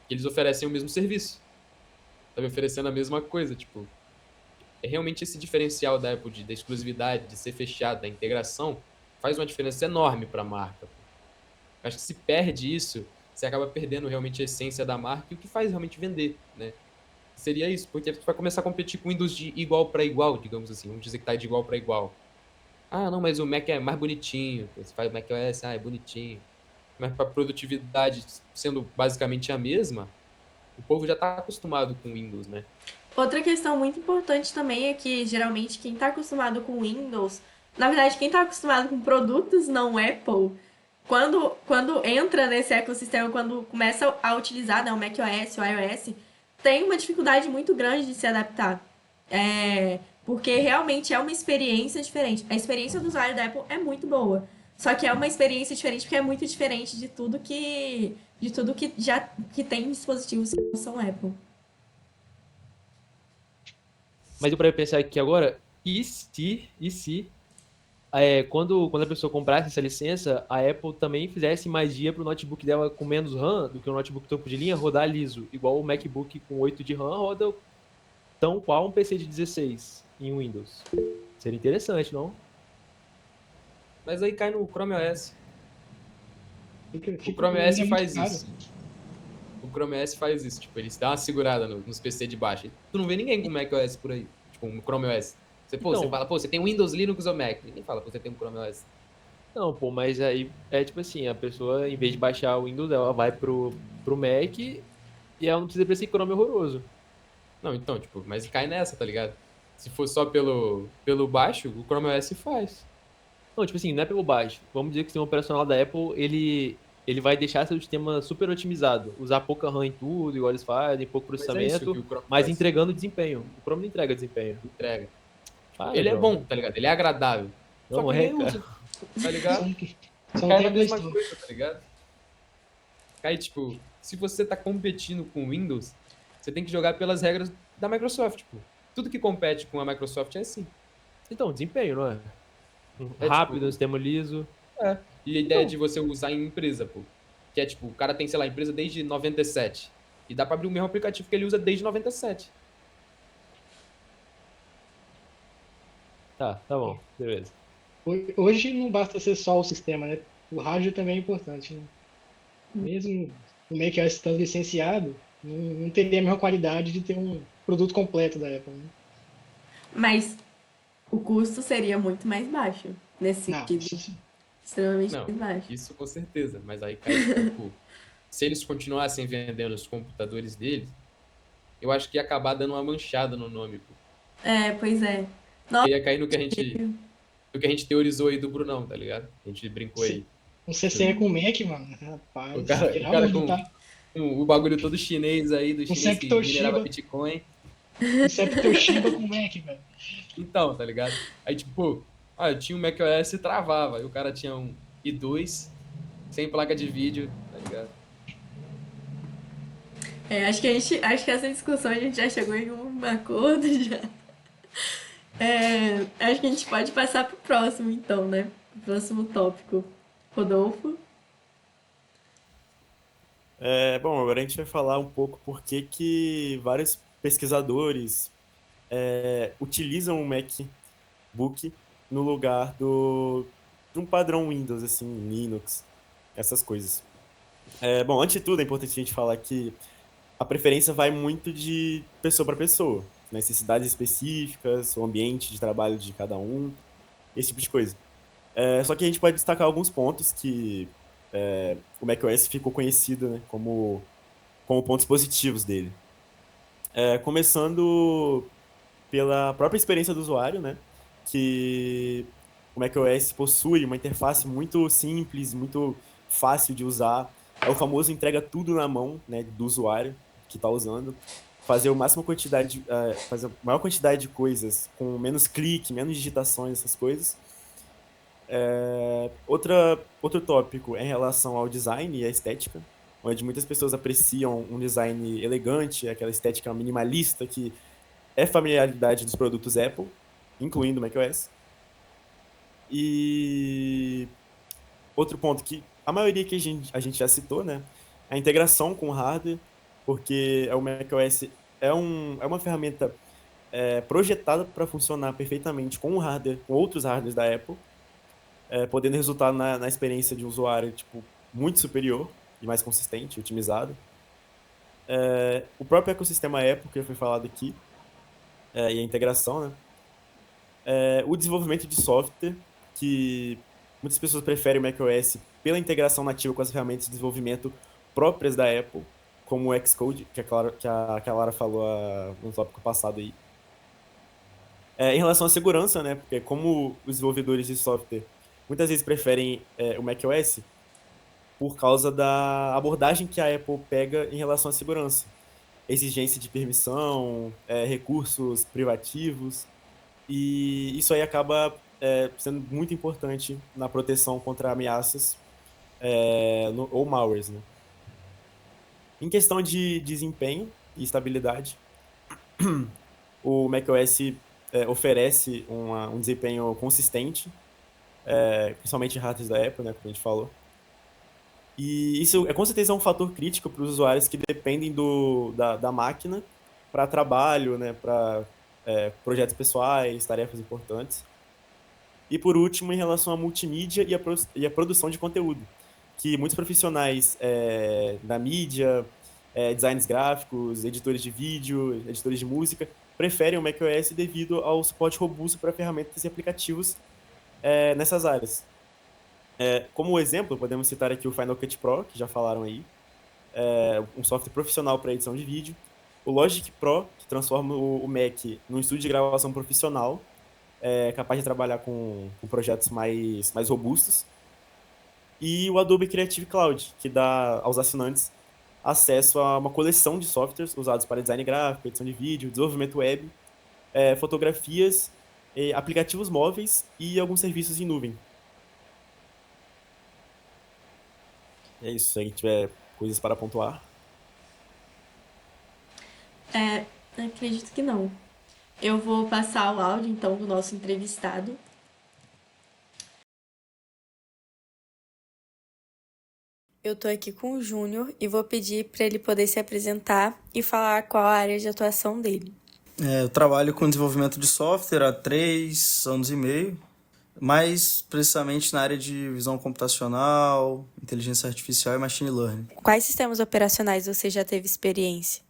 Porque eles oferecem o mesmo serviço. Tá me oferecendo a mesma coisa, tipo, é realmente esse diferencial da Apple da exclusividade, de ser fechado, da integração, faz uma diferença enorme para a marca. Acho que se perde isso, você acaba perdendo realmente a essência da marca e o que faz realmente vender, né? Seria isso, porque você vai começar a competir com Windows de igual para igual, digamos assim, vamos dizer que tá de igual para igual. Ah, não, mas o Mac é mais bonitinho, você faz o macOS, é bonitinho. Mas para produtividade sendo basicamente a mesma, o povo já está acostumado com Windows, né? Outra questão muito importante também é que geralmente quem está acostumado com Windows, na verdade, quem está acostumado com produtos não Apple, quando entra nesse ecossistema, quando começa a utilizar, né, o macOS, o iOS, tem uma dificuldade muito grande de se adaptar. Porque realmente é uma experiência diferente. A experiência do usuário da Apple é muito boa. Só que é uma experiência diferente porque é muito diferente de tudo que já que tem dispositivos que são Apple. Mas eu parei pra pensar aqui agora, e se quando a pessoa comprasse essa licença, a Apple também fizesse magia pro notebook dela com menos RAM do que o notebook topo de linha rodar liso, igual o MacBook com 8 de RAM roda tão qual um PC de 16 em Windows. Seria interessante, não? Mas aí cai no Chrome OS. O Fica Chrome OS muito faz caro. isso. O Chrome OS faz isso, tipo, eles dão uma segurada nos PC de baixo. Tu não vê ninguém com macOS por aí, tipo, um Chrome OS. Você Então, fala, pô, você tem Windows, Linux ou Mac? Ninguém fala, pô, você tem um Chrome OS. não, pô, mas aí é tipo assim, a pessoa, em vez de baixar o Windows, ela vai pro Mac e ela não precisa pra esse Chrome horroroso. Não, então, tipo, mas cai nessa, tá ligado? Se for só pelo baixo, o Chrome OS faz. Não, tipo assim, não é pelo baixo. Vamos dizer que o sistema operacional da Apple, ele vai deixar seu sistema super otimizado. Usar pouca RAM em tudo, igual eles fazem, pouco Mas é isso que processamento, o Chrome mas faz. entregando desempenho. O Chrome não entrega desempenho. Entrega. Para, Ele é João. bom, tá ligado? Ele é agradável. Só Não que é, ninguém cara. usa, tá ligado? Só não Cai tem na a Play mesma Store. coisa, tá ligado? Cai, tipo, se você tá competindo com o Windows, você tem que jogar pelas regras da Microsoft, tipo. Tudo que compete com a Microsoft é assim. Então, desempenho, não é? É Rápido, tipo, sistema liso. é. E a ideia Então, de você usar em empresa, pô. Que é tipo, o cara tem, sei lá, empresa desde 97. E dá pra abrir o mesmo aplicativo que ele usa desde 97. tá bom, beleza. Hoje não basta ser só o sistema, né? O hardware também é importante, né? Mesmo o macOS estando licenciado, não teria a mesma qualidade de ter um produto completo da Apple, né? Mas o custo seria muito mais baixo nesse Não, sentido. isso sim. Extremamente Não, mais baixo. isso com certeza. Mas aí cai, tipo, pô, se eles continuassem vendendo os computadores deles, eu acho que ia acabar dando uma manchada no nome, pô. Pois é. Porque ia cair no que a gente teorizou aí do Brunão, tá ligado? A gente brincou aí. Um CCE com Mac, mano, O rapaz, cara, o virar cara onda, tá? com o bagulho todo chinês aí, do Um chinês CEP que minerava Toshiba, Bitcoin. um CEP Toshiba com Mac, velho. Então, tá ligado? Aí, tipo, pô, eu tinha um macOS e travava. Aí o cara tinha um i2 sem placa de vídeo, tá ligado? Acho que essa discussão a gente já chegou em um acordo já. Acho que a gente pode passar pro próximo, então, né? O próximo tópico. Rodolfo. Bom, agora a gente vai falar um pouco por que vários pesquisadores utilizam o MacBook no lugar de um padrão Windows, assim, Linux, essas coisas. Bom, antes de tudo, é importante a gente falar que a preferência vai muito de pessoa para pessoa, necessidades específicas, o ambiente de trabalho de cada um, esse tipo de coisa. Só que a gente pode destacar alguns pontos que o macOS ficou conhecido, né, como pontos positivos dele. Começando pela própria experiência do usuário, né, que o macOS possui uma interface muito simples, muito fácil de usar. É o famoso entrega tudo na mão, né, do usuário que está usando. fazer fazer a maior quantidade de coisas com menos clique, menos digitações, essas coisas. Outro tópico é em relação ao design e à estética, onde muitas pessoas apreciam um design elegante, aquela estética minimalista que é familiaridade dos produtos Apple, incluindo o macOS. E outro ponto que a maioria que a gente já citou, né? A integração com o hardware, porque o macOS é uma ferramenta projetada para funcionar perfeitamente com o hardware, com outros hardwares da Apple, podendo resultar na experiência de um usuário tipo, muito superior e mais consistente, otimizado. O próprio ecossistema Apple, que foi falado aqui, e a integração, né? O desenvolvimento de software, que muitas pessoas preferem o macOS pela integração nativa com as ferramentas de desenvolvimento próprias da Apple, como o Xcode, que a Lara falou no tópico passado aí. Em relação à segurança, né? Porque como os desenvolvedores de software muitas vezes preferem o macOS por causa da abordagem que a Apple pega em relação à segurança. Exigência de permissão, recursos privativos, e isso aí acaba sendo muito importante na proteção contra ameaças ou malwares, né? Em questão de desempenho e estabilidade, o macOS oferece um desempenho consistente, principalmente em hardwares da Apple, né, como a gente falou. E isso com certeza é um fator crítico para os usuários que dependem da máquina para trabalho, né, para projetos pessoais, tarefas importantes. E por último, em relação à multimídia e a produção de conteúdo, que muitos profissionais da mídia, designers gráficos, editores de vídeo, editores de música, preferem o macOS devido ao suporte robusto para ferramentas e aplicativos nessas áreas. Como exemplo, podemos citar aqui o Final Cut Pro, que já falaram aí, um software profissional para edição de vídeo, o Logic Pro, que transforma o Mac num estúdio de gravação profissional, capaz de trabalhar com projetos mais robustos, e o Adobe Creative Cloud, que dá aos assinantes acesso a uma coleção de softwares usados para design gráfico, edição de vídeo, desenvolvimento web, fotografias, aplicativos móveis e alguns serviços em nuvem. É isso, se alguém tiver coisas para pontuar. Acredito que não. Eu vou passar o áudio, então, do nosso entrevistado. Eu tô aqui com o Júnior e vou pedir para ele poder se apresentar e falar qual a área de atuação dele. Eu trabalho com desenvolvimento de software há 3 anos e meio, mais precisamente na área de visão computacional, inteligência artificial e machine learning. Quais sistemas operacionais você já teve experiência?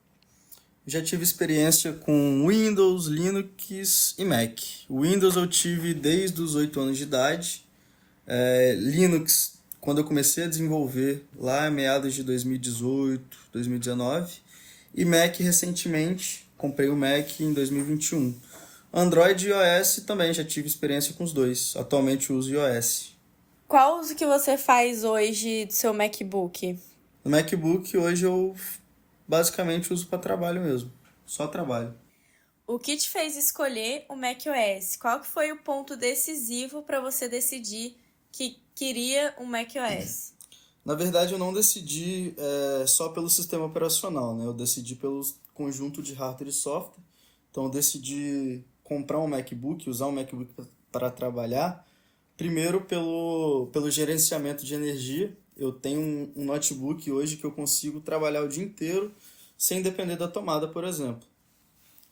Já tive experiência com Windows, Linux e Mac. O Windows eu tive desde os 8 anos de idade. Linux, quando eu comecei a desenvolver lá em meados de 2018, 2019. E Mac recentemente, comprei o Mac em 2021. Android e iOS também, já tive experiência com os dois. Atualmente eu uso iOS. Qual uso que você faz hoje do seu MacBook? No MacBook hoje eu basicamente uso para trabalho mesmo. Só trabalho. O que te fez escolher o macOS? Qual que foi o ponto decisivo para você decidir que queria um macOS? Na verdade, eu não decidi só pelo sistema operacional, né? Eu decidi pelo conjunto de hardware e software. Então, eu decidi comprar um MacBook, usar um MacBook para trabalhar. Primeiro, pelo gerenciamento de energia. Eu tenho um notebook hoje que eu consigo trabalhar o dia inteiro sem depender da tomada, por exemplo.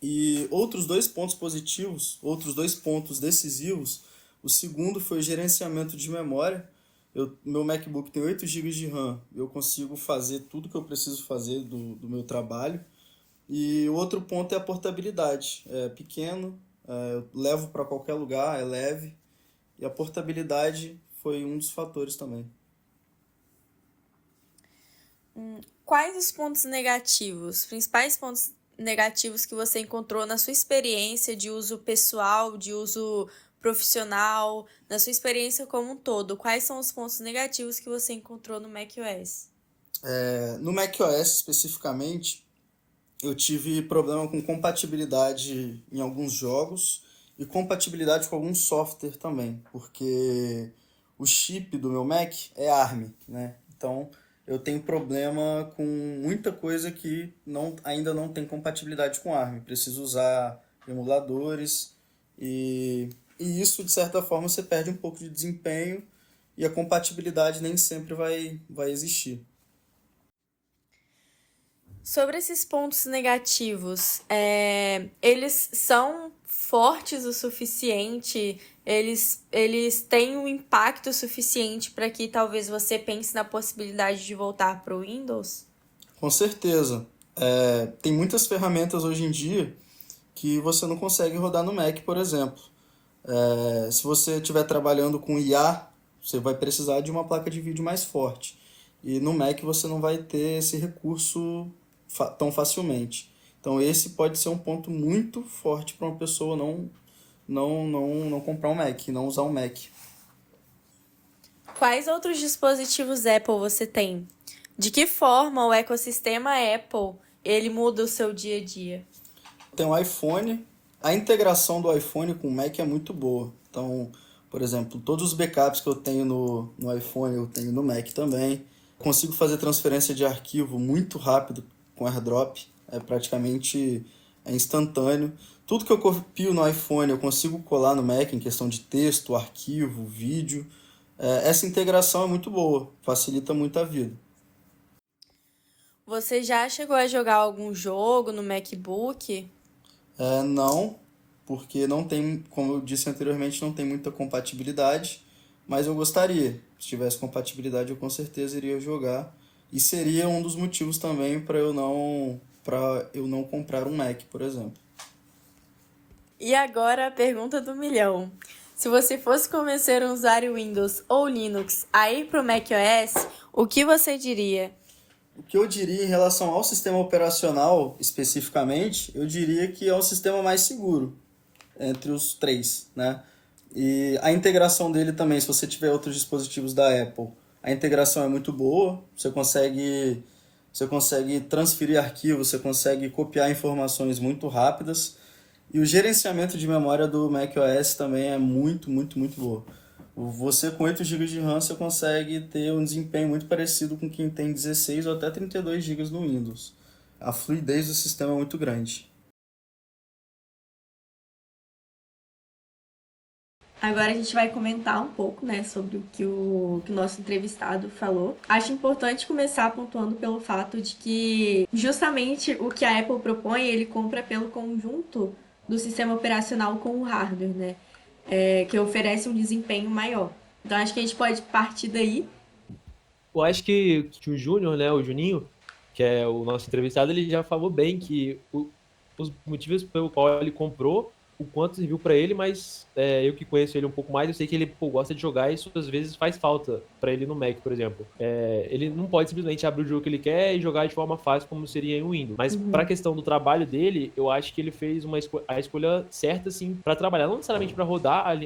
E outros 2 pontos positivos, outros 2 pontos decisivos. O segundo foi o gerenciamento de memória. Meu MacBook tem 8 GB de RAM. Eu consigo fazer tudo que eu preciso fazer do meu trabalho. E o outro ponto é a portabilidade. É pequeno, eu levo para qualquer lugar, é leve. E a portabilidade foi um dos fatores também. Quais os pontos negativos, os principais pontos negativos que você encontrou na sua experiência de uso pessoal, de uso profissional, na sua experiência como um todo? Quais são os pontos negativos que você encontrou no macOS? No macOS, especificamente, eu tive problema com compatibilidade em alguns jogos e compatibilidade com algum software também, porque o chip do meu Mac é ARM, né? Então eu tenho problema com muita coisa que ainda não tem compatibilidade com ARM. Preciso usar emuladores e isso, de certa forma, você perde um pouco de desempenho e a compatibilidade nem sempre vai existir. Sobre esses pontos negativos, eles são fortes o suficiente, eles têm um impacto suficiente para que talvez você pense na possibilidade de voltar para o Windows? Com certeza. Tem muitas ferramentas hoje em dia que você não consegue rodar no Mac, por exemplo. Se você estiver trabalhando com IA, você vai precisar de uma placa de vídeo mais forte. E no Mac você não vai ter esse recurso tão facilmente. Então esse pode ser um ponto muito forte para uma pessoa não comprar um Mac, não usar um Mac. Quais outros dispositivos Apple você tem? De que forma o ecossistema Apple ele muda o seu dia a dia? Tem o iPhone. A integração do iPhone com o Mac é muito boa. Então, por exemplo, todos os backups que eu tenho no iPhone eu tenho no Mac também. Consigo fazer transferência de arquivo muito rápido com AirDrop. Praticamente instantâneo. Tudo que eu copio no iPhone eu consigo colar no Mac em questão de texto, arquivo, vídeo. Essa integração é muito boa, facilita muito a vida. Você já chegou a jogar algum jogo no MacBook? Não, porque não tem, como eu disse anteriormente, não tem muita compatibilidade, mas eu gostaria. Se tivesse compatibilidade, eu com certeza iria jogar. E seria um dos motivos também para eu não comprar um Mac, por exemplo. E agora a pergunta do milhão. Se você fosse convencer um usuário Windows ou Linux a ir para o macOS, o que você diria? O que eu diria em relação ao sistema operacional, especificamente, eu diria que é o sistema mais seguro entre os três, né? E a integração dele também, se você tiver outros dispositivos da Apple, a integração é muito boa, você consegue transferir arquivos, você consegue copiar informações muito rápidas, e o gerenciamento de memória do macOS também é muito, muito, muito boa. Você com 8 GB de RAM você consegue ter um desempenho muito parecido com quem tem 16 ou até 32 GB no Windows. A fluidez do sistema é muito grande. Agora a gente vai comentar um pouco, né, sobre o que o nosso entrevistado falou. Acho importante começar pontuando pelo fato de que justamente o que a Apple propõe, ele compra pelo conjunto do sistema operacional com o hardware, né? Que oferece um desempenho maior. Então acho que a gente pode partir daí. Eu acho que o Júnior, né, o Juninho, que é o nosso entrevistado, ele já falou bem que os motivos pelo qual ele comprou, o quanto serviu para ele, mas eu que conheço ele um pouco mais, eu sei que ele gosta de jogar e isso às vezes faz falta para ele no Mac, por exemplo. Ele não pode simplesmente abrir o jogo que ele quer e jogar de forma fácil como seria em Windows. Mas para a questão do trabalho dele, eu acho que ele fez a escolha certa, assim, para trabalhar, não necessariamente para rodar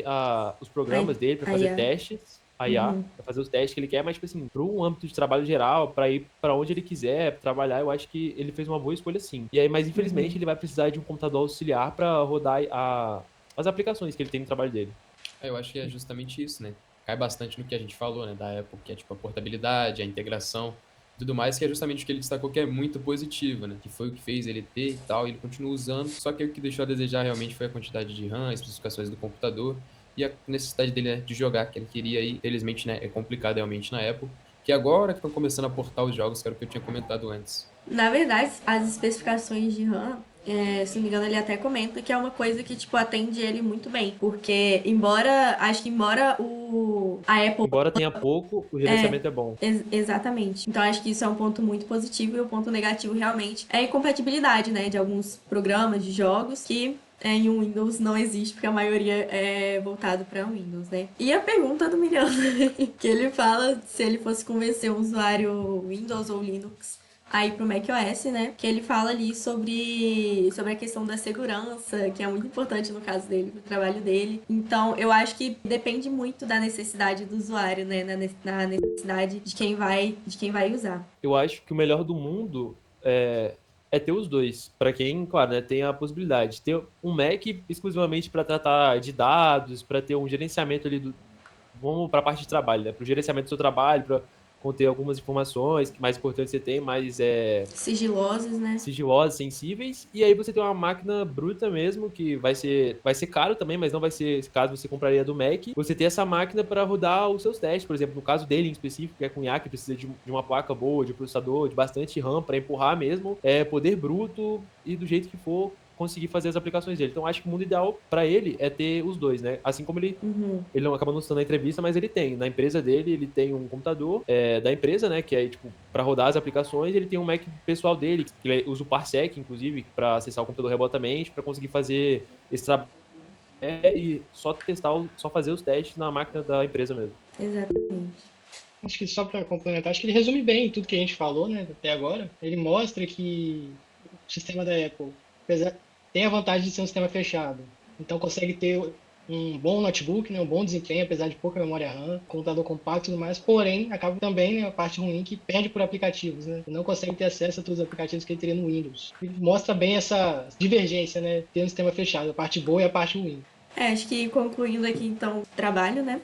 os programas dele, para fazer testes. A IA, pra fazer os testes que ele quer, mas, tipo assim, pro âmbito de trabalho geral, pra ir pra onde ele quiser trabalhar, eu acho que ele fez uma boa escolha, sim. E aí, mas infelizmente, ele vai precisar de um computador auxiliar pra rodar as aplicações que ele tem no trabalho dele. Eu acho que é justamente isso, né? Cai bastante no que a gente falou, né, da Apple, que é tipo a portabilidade, a integração, tudo mais, que é justamente o que ele destacou que é muito positivo, né? Que foi o que fez ele ter e tal, e ele continua usando, só que o que deixou a desejar realmente foi a quantidade de RAM, as especificações do computador, e a necessidade dele, né, de jogar, que ele queria aí. Infelizmente, né, é complicado realmente na Apple, que agora que estão começando a portar os jogos, que era o que eu tinha comentado antes. Na verdade, as especificações de RAM, se não me engano, ele até comenta que é uma coisa que, tipo, atende ele muito bem. Porque, embora a Apple... Embora tenha pouco, o gerenciamento é bom. Exatamente. Então, acho que isso é um ponto muito positivo, e o ponto negativo, realmente, é a incompatibilidade, né, de alguns programas, de jogos, que em um Windows não existe, porque a maioria é voltado para Windows, né? E a pergunta do milhão, que ele fala se ele fosse convencer um usuário Windows ou Linux a ir pro macOS, né? Que ele fala ali sobre a questão da segurança, que é muito importante no caso dele, pro trabalho dele. Então, eu acho que depende muito da necessidade do usuário, né? Na necessidade de quem vai usar. Eu acho que o melhor do mundo é ter os dois. Para quem, claro, né, tem a possibilidade. Ter um Mac exclusivamente para tratar de dados, para ter um gerenciamento ali do. Vamos para a parte de trabalho, né? Para o gerenciamento do seu trabalho, para conter algumas informações que mais importantes você tem, mais Sigilosas, né? sigilosas, sensíveis. E aí você tem uma máquina bruta mesmo, que vai ser caro também, mas não vai ser caso você compraria do Mac. Você ter essa máquina para rodar os seus testes, por exemplo, no caso dele em específico, que é com IA, que precisa de uma placa boa, de processador, de bastante RAM para empurrar mesmo, poder bruto e do jeito que for conseguir fazer as aplicações dele. Então acho que o mundo ideal para ele é ter os dois, né? Assim como ele não acaba não citando na entrevista, mas ele tem. Na empresa dele, ele tem um computador da empresa, né? Que é, tipo, para rodar as aplicações. Ele tem um Mac pessoal dele, que ele usa o Parsec, inclusive, para acessar o computador remotamente, para conseguir fazer esse trabalho e só testar, só fazer os testes na máquina da empresa mesmo. Exatamente. Acho que só para complementar, acho que ele resume bem tudo que a gente falou, né, até agora. Ele mostra que o sistema da Apple, tem a vantagem de ser um sistema fechado. Então consegue ter um bom notebook, né, um bom desempenho, apesar de pouca memória RAM, computador compacto e tudo mais. Porém, acaba também, né, a parte ruim que perde por aplicativos, né? Não consegue ter acesso a todos os aplicativos que ele teria no Windows. E mostra bem essa divergência, né, ter um sistema fechado, a parte boa e a parte ruim. Acho que concluindo aqui então o trabalho, né?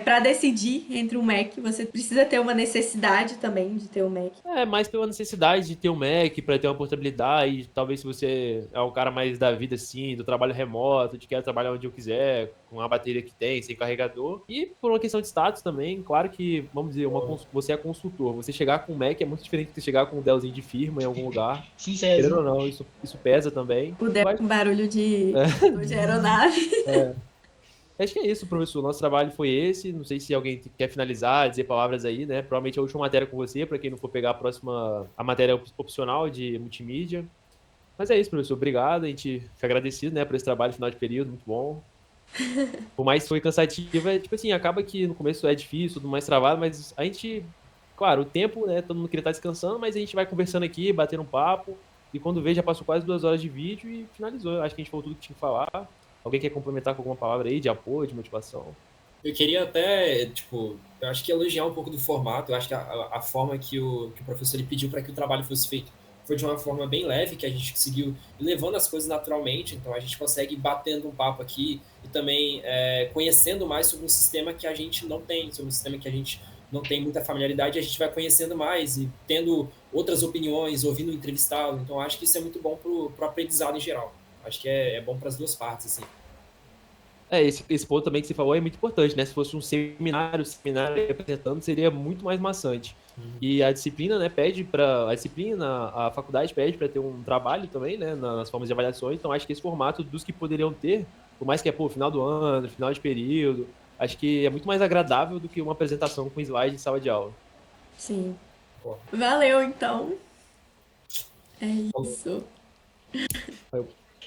Para decidir entre um Mac, você precisa ter uma necessidade também de ter um Mac. Mais pela necessidade de ter um Mac para ter uma portabilidade. Talvez se você é o cara mais da vida assim, do trabalho remoto, de quer trabalhar onde eu quiser, com a bateria que tem, sem carregador. E por uma questão de status também, claro que, vamos dizer, você é consultor. Você chegar com um Mac é muito diferente de você chegar com um Dellzinho de firma em algum lugar. Querendo ou não, isso pesa também. O Dell com barulho de aeronave. Acho que é isso, professor. Nosso trabalho foi esse. Não sei se alguém quer finalizar, dizer palavras aí, né? Provavelmente a última matéria com você, para quem não for pegar a matéria opcional de multimídia. Mas é isso, professor. Obrigado. A gente fica agradecido, né, por esse trabalho final de período, muito bom. Por mais que foi cansativo, tipo assim, acaba que no começo é difícil, tudo mais travado, mas a gente, claro, o tempo, né, todo mundo queria estar descansando, mas a gente vai conversando aqui, batendo um papo, e quando vê já passou quase 2 horas de vídeo e finalizou. Acho que a gente falou tudo que tinha que falar. Alguém quer complementar com alguma palavra aí de apoio, de motivação? Eu queria até, tipo, eu acho que elogiar um pouco do formato. Eu acho que a forma que o professor ele pediu para que o trabalho fosse feito foi de uma forma bem leve, que a gente conseguiu ir levando as coisas naturalmente. Então a gente consegue ir batendo um papo aqui e também conhecendo mais sobre um sistema que a gente não tem, sobre um sistema que a gente não tem muita familiaridade. A gente vai conhecendo mais e tendo outras opiniões, ouvindo o entrevistado. Então acho que isso é muito bom pro aprendizado em geral. Acho que é bom para as duas partes, assim. Esse ponto também que você falou é muito importante, né? Se fosse um seminário apresentando, seria muito mais maçante. E a disciplina, né, a faculdade pede para ter um trabalho também, né, nas formas de avaliações. Então, acho que esse formato dos que poderiam ter, por mais que final do ano, final de período, acho que é muito mais agradável do que uma apresentação com slide em sala de aula. Sim. Pô. Valeu, então. É isso. Valeu.